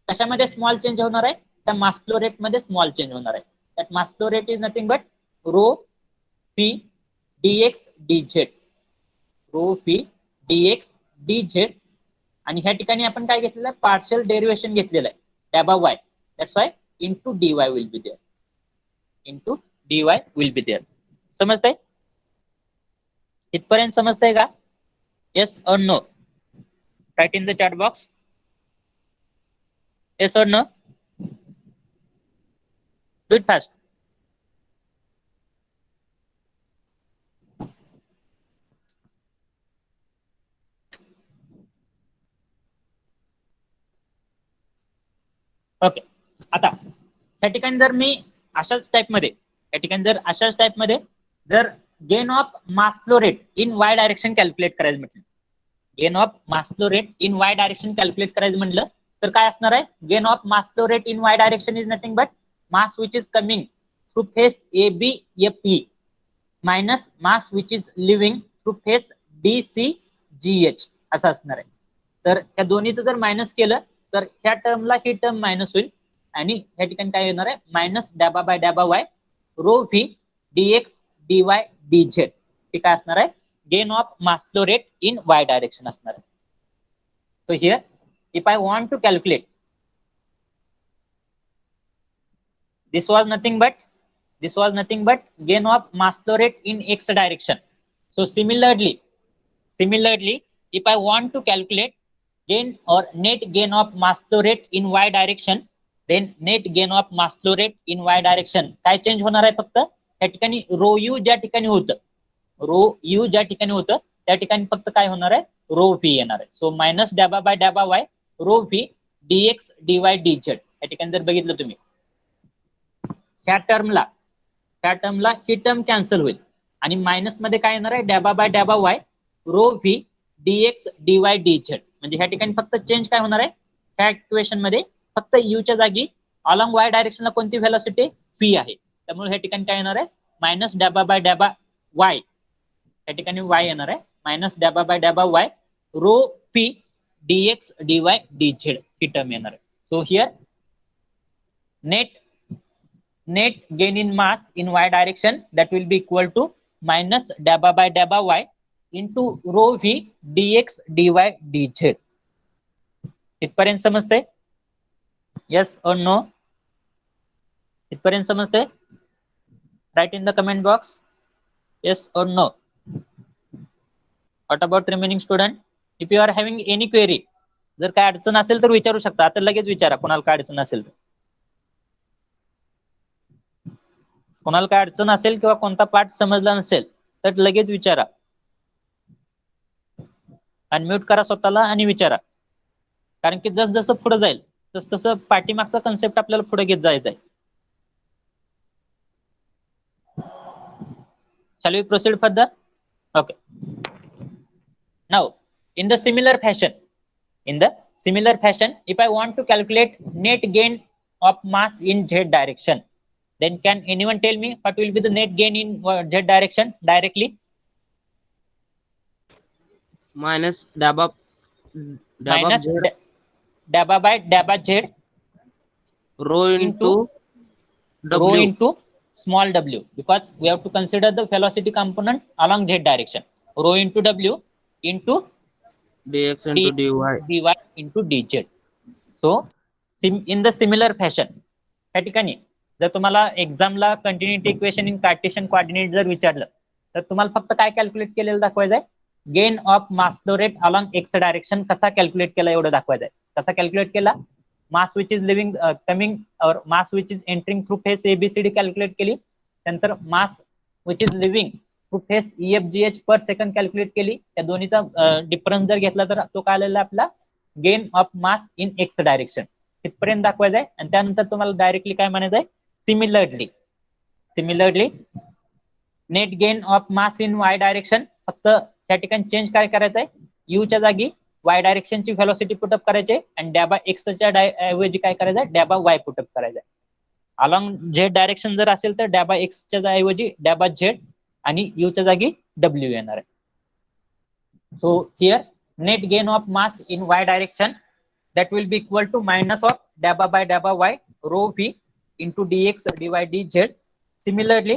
कशामध्ये स्मॉल चेंज होणार आहे? त्या मास फ्लो रेट मध्ये स्मॉल चेंज होणार आहे. That mass flow rate is nothing but rho p dx dz, rho p dx dz. आणि ह्या ठिकाणी आपण काय घेतलेलं आहे? पार्शियल डेरिव्हेशन घेतलेलं आहे dabba y. That's why into dy will be there, into dy will be there. समजतंय? इथपर्यंत समजतंय का? Yes or no? Write in the chat box. Yes or no? Do it fast. Okay. आता या ठिकाणी जर मी अशाच टाइपमध्ये जर gain of mass flow rate in y direction calculate करायचं म्हटलं, gain of mass flow rate in y direction calculate करायचं म्हटलं तर काय असणार आहे? Gain of mass flow rate in y direction is nothing but mass which is coming through face ABFE minus mass which is leaving through face DCGH असं असणार आहे. तर त्या दोन्हीचं जर मायनस केलं तर ह्या टर्मला ही टर्म मायनस होईल आणि ह्या ठिकाणी काय येणार आहे? Minus dabba by dabba y rho V dx dy dz. हे काय असणार आहे? Gain of mass flow rate in y direction असणार आहे. So here if I want to calculate, this was nothing but gain of mass flow rate in x direction. So similarly if I want to calculate gain or net gain of mass flow rate in y direction, then net gain of mass flow rate in y direction काय चेंज होणार आहे? फक्त त्या ठिकाणी रो यू ज्या ठिकाणी होतं त्या ठिकाणी फक्त काय होणार आहे? रो व्ही येणार आहे. So minus dabba by dabba y rho v dx dy dz. या ठिकाणी जर बघितलं तुम्ही ह्या टर्मला ही टर्म कॅन्सल होईल आणि मायनस मध्ये काय येणार आहे? dabba by dabba y rho v dx dy dz. म्हणजे ह्या ठिकाणी फक्त चेंज काय होणार आहे? ह्या इक्वेशन मध्ये फक्त u च्या जागी अलॉंग y डायरेक्शनला कोणती व्हेलॉसिटी? v आहे. त्यामुळे ह्या ठिकाणी काय येणार आहे? Minus dabba by dabba y, या ठिकाणी y येणार आहे minus dabba by dabba y rho p dx dy dz ही टर्म येणार आहे. So here net gain in mass in y direction that will be equal to minus dabba by dabba y into rho v dx dy dz. इथपर्यंत समजतंय? Yes or no? इथपर्यंत समजतंय? Right in the comment box yes or no. What about remaining student? If you are having any query, जर काय अडचण असेल तर विचारू शकता. आता लगेच विचारा कोणाला काय अडचण असेल तर. कोणाला काय अडचण असेल किंवा कोणता पार्ट समजला नसेल तर लगेच विचारा. अनम्यूट करा स्वतःला आणि विचारा. कारण की जसं पुढे जाईल तसं पाठीमागचा कन्सेप्ट आपल्याला पुढे घेत जायचा आहे. Shall we proceed further? Okay. Now, in the similar fashion, if I want to calculate net gain of mass in z direction, then can anyone tell me what will be the net gain in z direction directly? minus dabba Minus z dabba by dabba z rho into rho w. into small w, because we have to consider the velocity component along z direction. Rho into w into dx into dy. dy into dz. So in the similar fashion त्या ठिकाणी जर तुम्हाला एक्झामला continuity equation in Cartesian coordinate जर विचारलं तर तुम्हाला फक्त काय कॅल्क्युलेट केलेलं दाखवायचं आहे, gain of mass flow rate along x direction कसा कॅल्क्युलेट केला एवढं दाखवायचं आहे. कसा कॅल्क्युलेट केला, mass which is leaving coming और mass which is entering through face ABCD calculate केली, त्यानंतर mass which is leaving through face EFGH per second calculate केली. त्या दोन्हीचा डिफरन्स जर घेतला तर तो काय आलेला आपला gain of mass in X direction तिथपर्यंत दाखवायचं आहे. आणि त्यानंतर तुम्हाला डायरेक्टली काय म्हणायचं आहे, similarly net gain of mass in y direction. फक्त त्या ठिकाणी चेंज काय करायचं आहे, यूच्या जागी वाय डायरेक्शनची व्हेलॉसिटी पुटअप करायची आहे आणि डॅबा एक्सच्या ऐवजी काय करायचं आहे, डॅबा वाय पुटअप करायचा आहे. अलॉंग झेड डायरेक्शन जर असेल तर डॅबा एक्सच्या ऐवजी डॅबा झेड आणि यूच्या जागी डब्ल्यू येणार आहे. So here net gain of mass in y direction that will be equal to minus of dabba by dabba y rho v into dx dy dz. Similarly,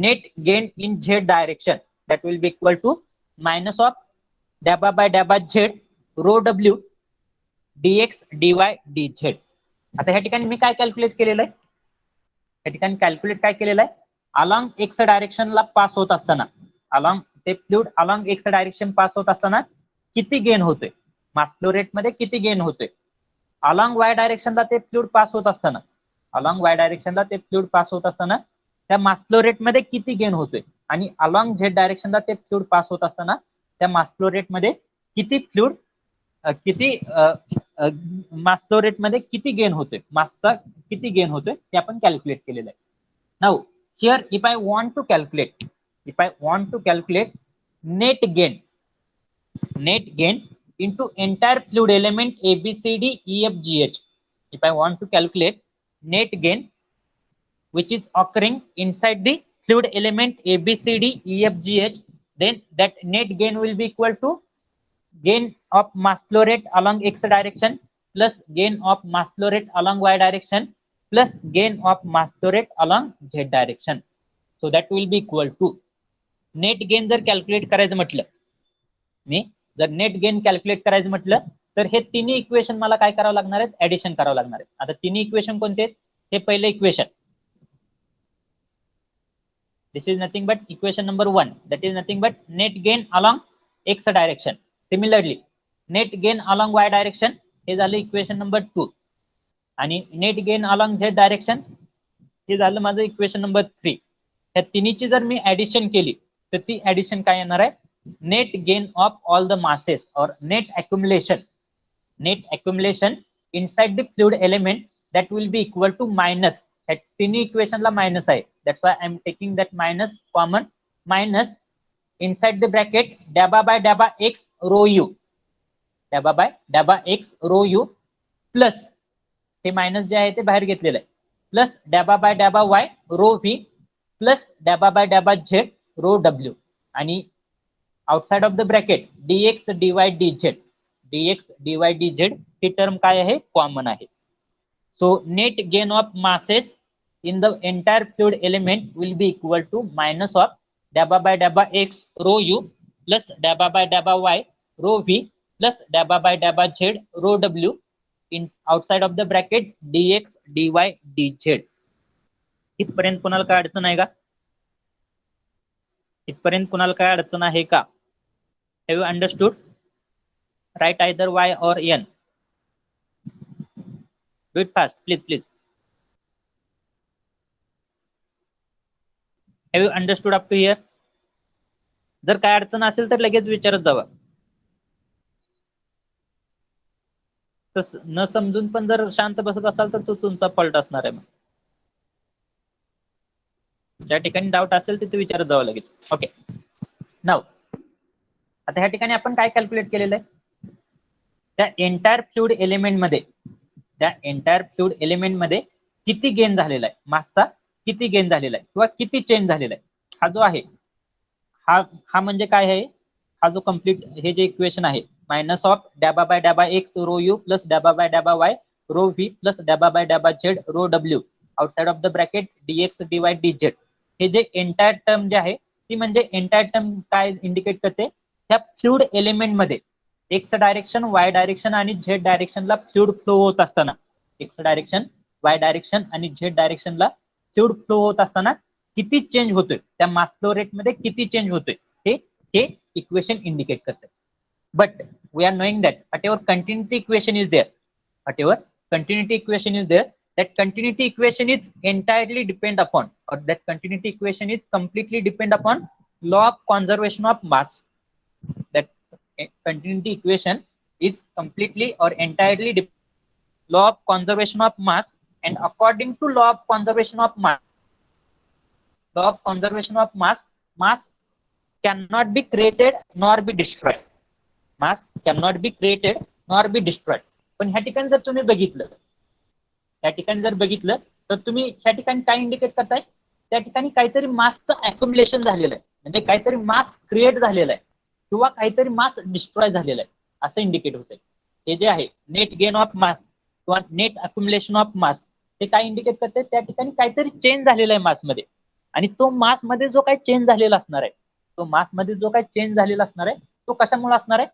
net gain in z direction that will be equal to minus of dabba by dabba z rho w dx dy dz. आता ह्या ठिकाणी मी काय कॅल्क्युलेट केलेलं आहे, या ठिकाणी कॅल्क्युलेट काय केलेलं आहे, अलॉंग एक्स डायरेक्शनला पास होत असताना अलॉंग ते fluid along x direction pass होत असताना किती गेन होतोय, मास फ्लो रेट मध्ये किती गेन होतोय. अलॉंग वाय डायरेक्शनला ते फ्लुइड पास होत असताना त्या मास फ्लो रेट मध्ये किती गेन होतोय आणि अलॉंग झेड डायरेक्शनला ते फ्लुइड पास होत असताना त्या मास फ्लो रेट मध्ये किती मास फ्लो रेट मध्ये किती गेन होतोय, मासचा किती गेन होतोय ते आपण कॅल्क्युलेट केलेलं आहे. Now here if I want to calculate net gain into entire fluid element ABCD EFGH. If I want to calculate net gain which is occurring inside the fluid element ABCD EFGH, then that net gain will be equal to gain of mass flow rate along x direction plus gain of mass flow rate along y direction plus gain of mass flow rate along z direction. So that will be equal to net gain जर कॅल्क्युलेट करायचं म्हटलं, मी जर नेट गेन कॅल्क्युलेट करायचं म्हटलं तर हे तिन्ही इक्वेशन मला काय करावं लागणार आहेत, ऍडिशन करावं लागणार आहे. आता तिन्ही इक्वेशन कोणते आहेत, हे पहिले equation, this is nothing but equation number 1, that is nothing but net gain along x direction. Similarly net gain along Y direction हे झालं इक्वेशन नंबर 2 आणि net gain along Z direction हे झालं माझं इक्वेशन नंबर 3. या तिन्हीची जर मी ऍडिशन केली तर ती ऍडिशन काय येणार आहे, net gain of all the masses or net accumulation inside the fluid element that will be equal to minus. at तिन्ही इक्वेशन ला मायनस आहे, that's why I'm taking that minus common, minus inside the bracket dabba by dabba x rho u, dabba by dabba x rho u plus हे मायनस जे आहे ते बाहेर घेतलेलं आहे, plus dabba by dabba y rho v plus dabba by dabba z rho w आणि outside of the bracket dx dy dz ही टर्म काय आहे, कॉमन आहे. So net gain of masses in the entire fluid element will be equal to minus of dabba by dabba x rho u plus dabba by dabba y rho v plus dabba by dabba z rho w in outside of the bracket dx dy dz. इथपर्यंत कोणाला काय अडचण आहे का, इथपर्यंत कोणाला काय अडचण आहे का? Have you understood? Write either y or n. Do it fast, please. Have you understood up to here? जर काय अडचण असेल तर लगेच विचारत जावा. न समजून पण जर शांत बसत असाल तर तो तुमचा फॉल्ट असणार आहे. मग ज्या ठिकाणी डाऊट असेल तिथे विचारत जावं लगेच. ओके, नाव आता ह्या ठिकाणी आपण काय कॅल्क्युलेट केलेलं आहे, त्या एंटायर फ्लुइड एलिमेंट मध्ये किती गेन झालेला आहे, मासचा किती गेन झालेला आहे किंवा किती चेंज झालेला आहे, हा जो आहे हा म्हणजे काय आहे, हा जो कम्प्लीट हे जे इक्वेशन आहे minus of dabba by dabba x rho u plus dabba by dabba y rho v plus dabba by dabba z rho w outside of the bracket dx dy dz. हे जे एंटायर टर्म जे आहे ती म्हणजे एंटायर टर्म काय इंडिकेट करते, त्या फ्लुइड एलिमेंट मध्ये एक्स डायरेक्शन, वाय डायरेक्शन आणि झेड डायरेक्शनला फ्लुइड फ्लो होत असताना, एक्स डायरेक्शन, वाय डायरेक्शन आणि झेड डायरेक्शनला फ्लुइड फ्लो होत असताना किती चेंज होतोय, त्या मास फ्लो रेट मध्ये किती चेंज होतोय, हे इक्वेशन इंडिकेट करते. But we are knowing that whatever continuity equation is there, that continuity equation is entirely depend upon, or that continuity equation is completely depend upon law of conservation of mass. That continuity equation is completely or entirely law of conservation of mass, and according to law of conservation of mass, mass cannot be created nor be destroyed. Mass cannot be created nor be destroyed. पण ह्या ठिकाणी जर तुम्ही बघितलं तर तुम्ही ह्या ठिकाणी काय इंडिकेट करताय, त्या ठिकाणी काहीतरी मासचं अक्युमुलेशन झालेलं आहे, म्हणजे काहीतरी मास क्रिएट झालेला आहे किंवा काहीतरी मास डिस्ट्रॉय झालेला आहे असं इंडिकेट होतंय. हे जे आहे नेट गेन ऑफ मास किंवा नेट अक्युमुलेशन ऑफ मास, ते काय इंडिकेट करते, त्या ठिकाणी काहीतरी चेंज झालेला आहे मासमध्ये. आणि तो मासमध्ये जो काही चेंज झालेला असणार आहे, तो कशामुळे असणार आहे.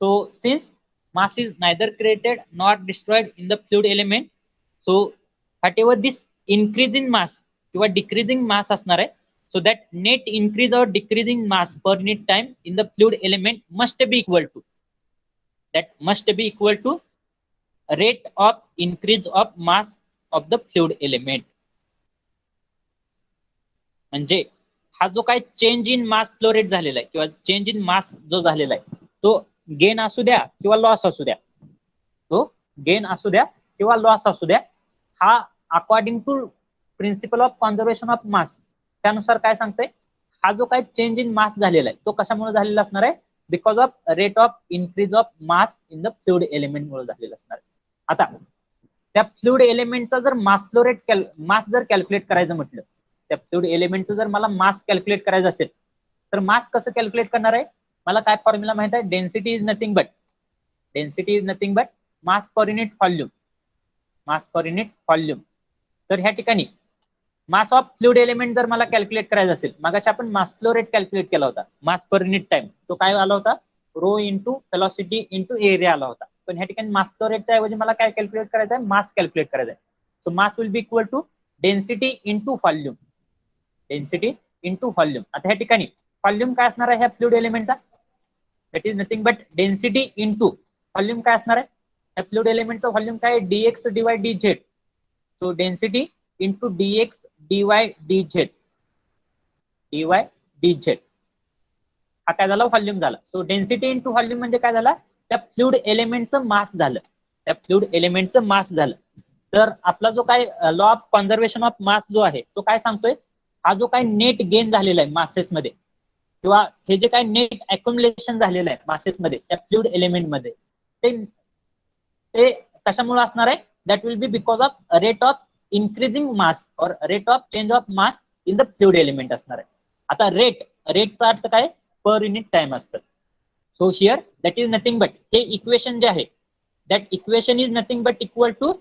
So since mass is neither created nor destroyed in the fluid element, so whatever this increase in mass किंवा decreasing mass असणार आहे, so that net increase or decreasing mass per unit time in the fluid element must be equal to rate of increase of mass of the fluid element. म्हणजे हा जो काही change in mass flow rate झालेला आहे किंवा चेंज इन मास जो झालेला आहे, तो गेन असू द्या किंवा लॉस असू द्या, हा according to principle of conservation of mass त्यानुसार काय सांगतंय, हा जो काही चेंज इन मास झालेला आहे तो कशामुळे झालेला असणार आहे, because of rate of increase of mass in the fluid element मुळे झालेला असणार आहे. आता त्या फ्लुइड एलिमेंटचा जर मास फ्लो रेट मास जर कॅल्क्युलेट करायचं म्हटलं, त्या फ्लुइड एलिमेंटचं जर मला मास कॅल्क्युलेट करायचं असेल तर मास कसं कॅल्क्युलेट करणार आहे, मला काय फॉर्म्युला माहित आहे, density is nothing but mass per unit volume. तर ह्या ठिकाणी मास ऑफ फ्लुइड एलिमेंट जर मला कॅल्क्युलेट करायचं असेल, मगाशी आपण मास फ्लो रेट कॅल्क्युलेट केला होता, मास पर युनिट टाइम, तो काय आला होता, rho into velocity into area आला होता. पण ह्या ठिकाणी मास फ्लो रेटच्या ऐवजी मला काय कॅल्क्युलेट करायचं आहे, मास कॅल्क्युलेट करायचं आहे. So mass will be equal to density into volume. आता ह्या ठिकाणी व्हॉल्यूम काय असणार आहे ह्या फ्लुइड एलिमेंटचा, that is nothing but density into volume काय असणार आहे, ह्या फ्लुइड एलिमेंटचं व्हॉल्यूम काय आहे, dx dy dz. So density into dx dy dz, हा काय झाला, व्हॉल्यूम झाला. सो डेन्सिटी इंटू व्हॉल्यूम म्हणजे काय झाला, त्या फ्लुइड एलिमेंटचं मास झालं. तर आपला जो काय लॉ ऑफ कॉन्झर्वेशन ऑफ मास जो आहे तो काय सांगतोय, हा जो काय नेट गेन झालेला आहे मासेसमध्ये किंवा हे जे काय नेट अक्युमुलेशन झालेलं आहे मासेसमध्ये त्या फ्लुइड एलिमेंटमध्ये, ते कशामुळे असणार आहे, that will be because of rate of increasing mass और rate of change of mass in the fluid element असणार आहे. आता रेटचा अर्थ काय, पर युनिट टाइम असतं. So here that is nothing but, हे इक्वेशन जे आहे, that equation is nothing but equal to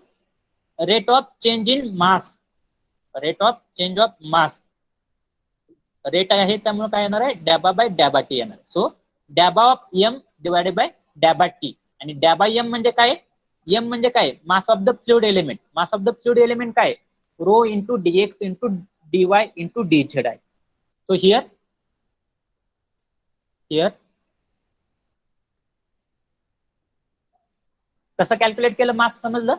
rate of change in mass, rate आहे त्यामुळे काय येणार आहे, डॅबा बाय डॅबा टी येणार. सो डॅबा ऑफ एम डिवायडेड बाय डॅबा टी. आणि डॅबा एम म्हणजे काय, mass of the fluid element काय, rho into dx into dy into dz आहे. सो हिअर कसं कॅल्क्युलेट केलं मास समजलं.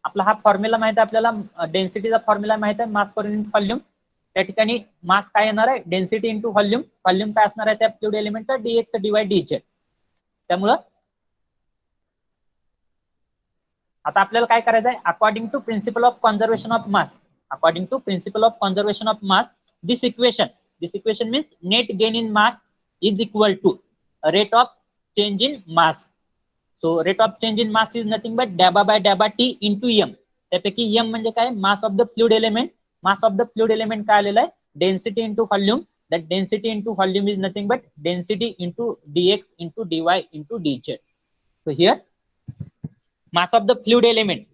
आपला हा फॉर्म्युला माहित आहे आपल्याला, डेन्सिटीचा फॉर्म्युला माहित आहे, मास पर युनिट व्हॉल्यूम. त्या ठिकाणी मास काय येणार आहे, डेन्सिटी इंटू व्हॉल्यूम काय असणार आहे त्या फ्लुइड एलिमेंटचा, dx dy dz. त्यामुळं आता आपल्याला काय करायचं आहे, according to principle of conservation of mass, this equation means net gain in mass is equal to rate of change in mass. So rate of change in mass is nothing but डॅबा बाय डॅबा टी इंटू एम. त्यापैकी एम म्हणजे काय, mass of the fluid element काय आलेला आहे, density into volume. That density into volume is nothing but density into dx into dy into dz. So here mass of the fluid element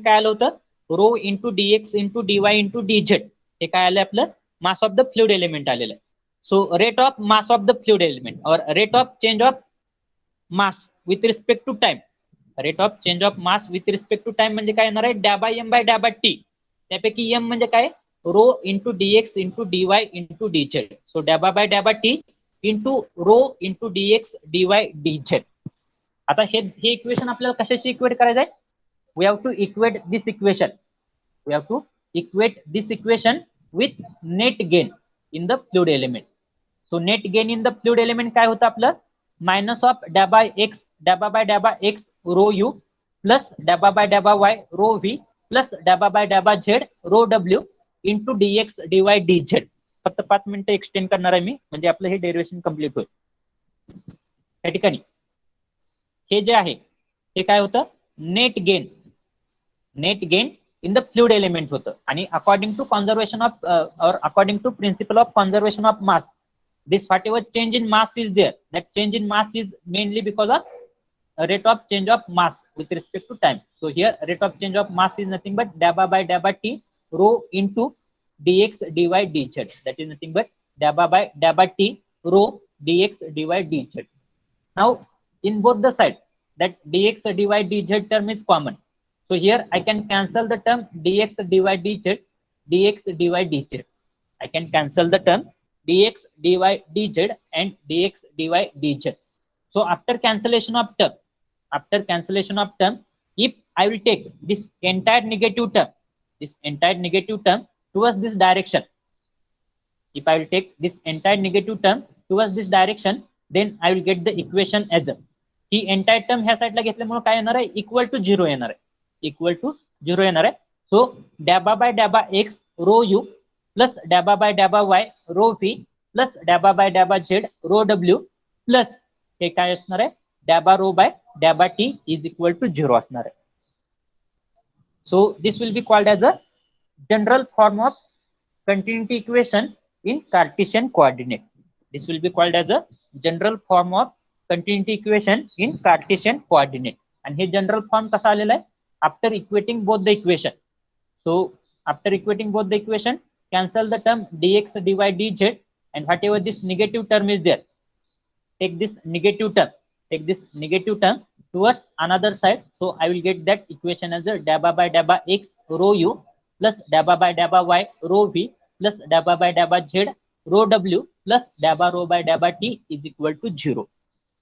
काय आलं होतं, rho into dx into dy into dz हे काय आलं आपलं mass of the fluid element आलेलं आहे. So rate of mass of the fluid element और rate of change of mass with respect to time. Rate of change of mass with respect to time म्हणजे काय येणार आहे डॅ बाय एम बाय डॅ बाय टी. त्यापैकी एम म्हणजे काय rho into dx into dy into dz. So डॅ बाय डॅ t into rho into dx dy dz. आता हे इक्वेशन आपल्याला कशाशी इक्वेट करायचं आहे. We have to equate this equation. We have to equate this equation with net gain in the fluid element. So net gain in the fluid element काय होतं आपलं मायनस ऑफ डॅबा एक्स डॅबा एक्स रो यू प्लस डॅबा वाय रो व्ही प्लस डॅबा झेड रो डब्ल्यू into dx dy d z. फक्त 5 मिनिटं एक्सटेंड करणार आहे मी म्हणजे आपलं हे डेरिवेशन कम्प्लीट होईल. त्या ठिकाणी हे जे आहे हे काय होतं net gain in the fluid element होतं आणि according to conservation of or according to principle of conservation of mass, this whatever change in mass is there, that change in mass is mainly because of rate of change of mass with respect to time. So here rate of change of mass is nothing but dabba by dabba t rho into dx dy dz. That is nothing but dabba by dabba t rho dx dy dz. Now in both the side that dx dy dz term is common. So here I can cancel the term dx dy dz, dx dy dz. I can cancel the term dx dy dz and dx dy dz. So after cancellation of term, if I will take this entire negative term towards this direction, if I will take this entire negative term towards this direction, then I will get the equation as he entire term ह्या साईडला घेतल्यामुळे काय येणार आहे इक्वल टू 0 येणार आहे. इक्वल टू 0 येणार आहे. सो डॅबा बाय डॅबा एक्स रो यू प्लस डॅबा बाय डॅबा वाय रो व्ही प्लस डॅबा बाय डॅबा झेड रो डब्ल्यू प्लस हे काय असणार आहे डॅबा रो बाय डॅबा टी इज इक्वल टू 0 असणार आहे. So this will be called as a general form of continuity equation in Cartesian coordinate. This will be called as a general form of continuity equation in Cartesian coordinate. And here general form कसा आलेला आहे after equating both the equation. So after equating both the equation, cancel the term dx dy dz and whatever this negative term is there, take this negative term towards another side. So I will get that equation as a dabba by dabba x rho u plus dabba by dabba y rho v plus dabba by dabba z rho w plus dabba rho by dabba t is equal to 0.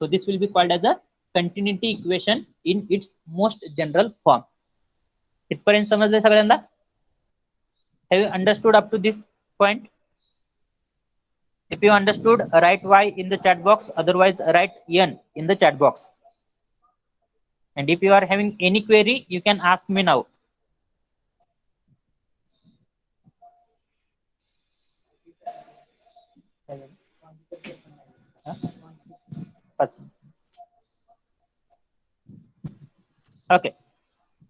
So this will be called as a continuity equation in its most general form. इथपर्यंत समजले सगळ्यांना? Have you understood up to this point? If you understood, write Y in the chat box. Otherwise, write N in the chat box. And if you are having any query, you can ask me now. Okay.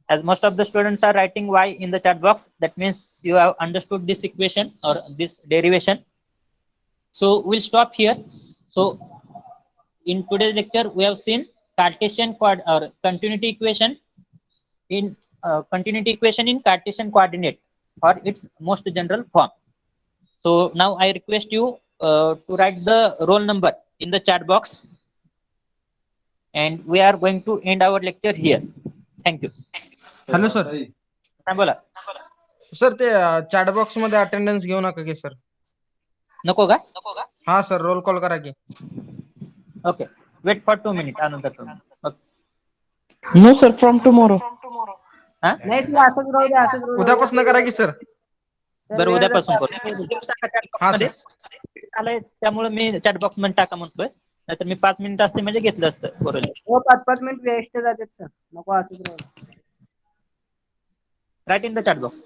As most of the students are writing Y in the chat box, that means you have understood this equation or this derivation. So we'll stop here. So in today's lecture, we have seen Cartesian continuity equation in Cartesian coordinate or its most general form. So now I request you to write the roll number in the chat box, and we are going to end our lecture here. Thank you. Hello sir. हा बोला. सर ते चॅट बॉक्स मध्ये अटेंडन्स घेऊ नका की सर. नको का? हा सर, रोल कॉल करा की. Okay, wait for 2 minute. आनंतर No, sir, from tomorrow. नाही तू असंच राहू दे, असंच राहू दे. उद्यापासून करा की सर. बरं, उद्यापासून करू. हा सर. आलंय त्यामुळे मी चॅट बॉक्स मध्ये टाका म्हणतोय, नाहीतर मी 5 मिनिटं असते म्हणजे घेतलं असतं बरोबर. हो, 5-5 मिनिट वेस्ट जातात सर. नको असंच राहू दे. Write in the chat box.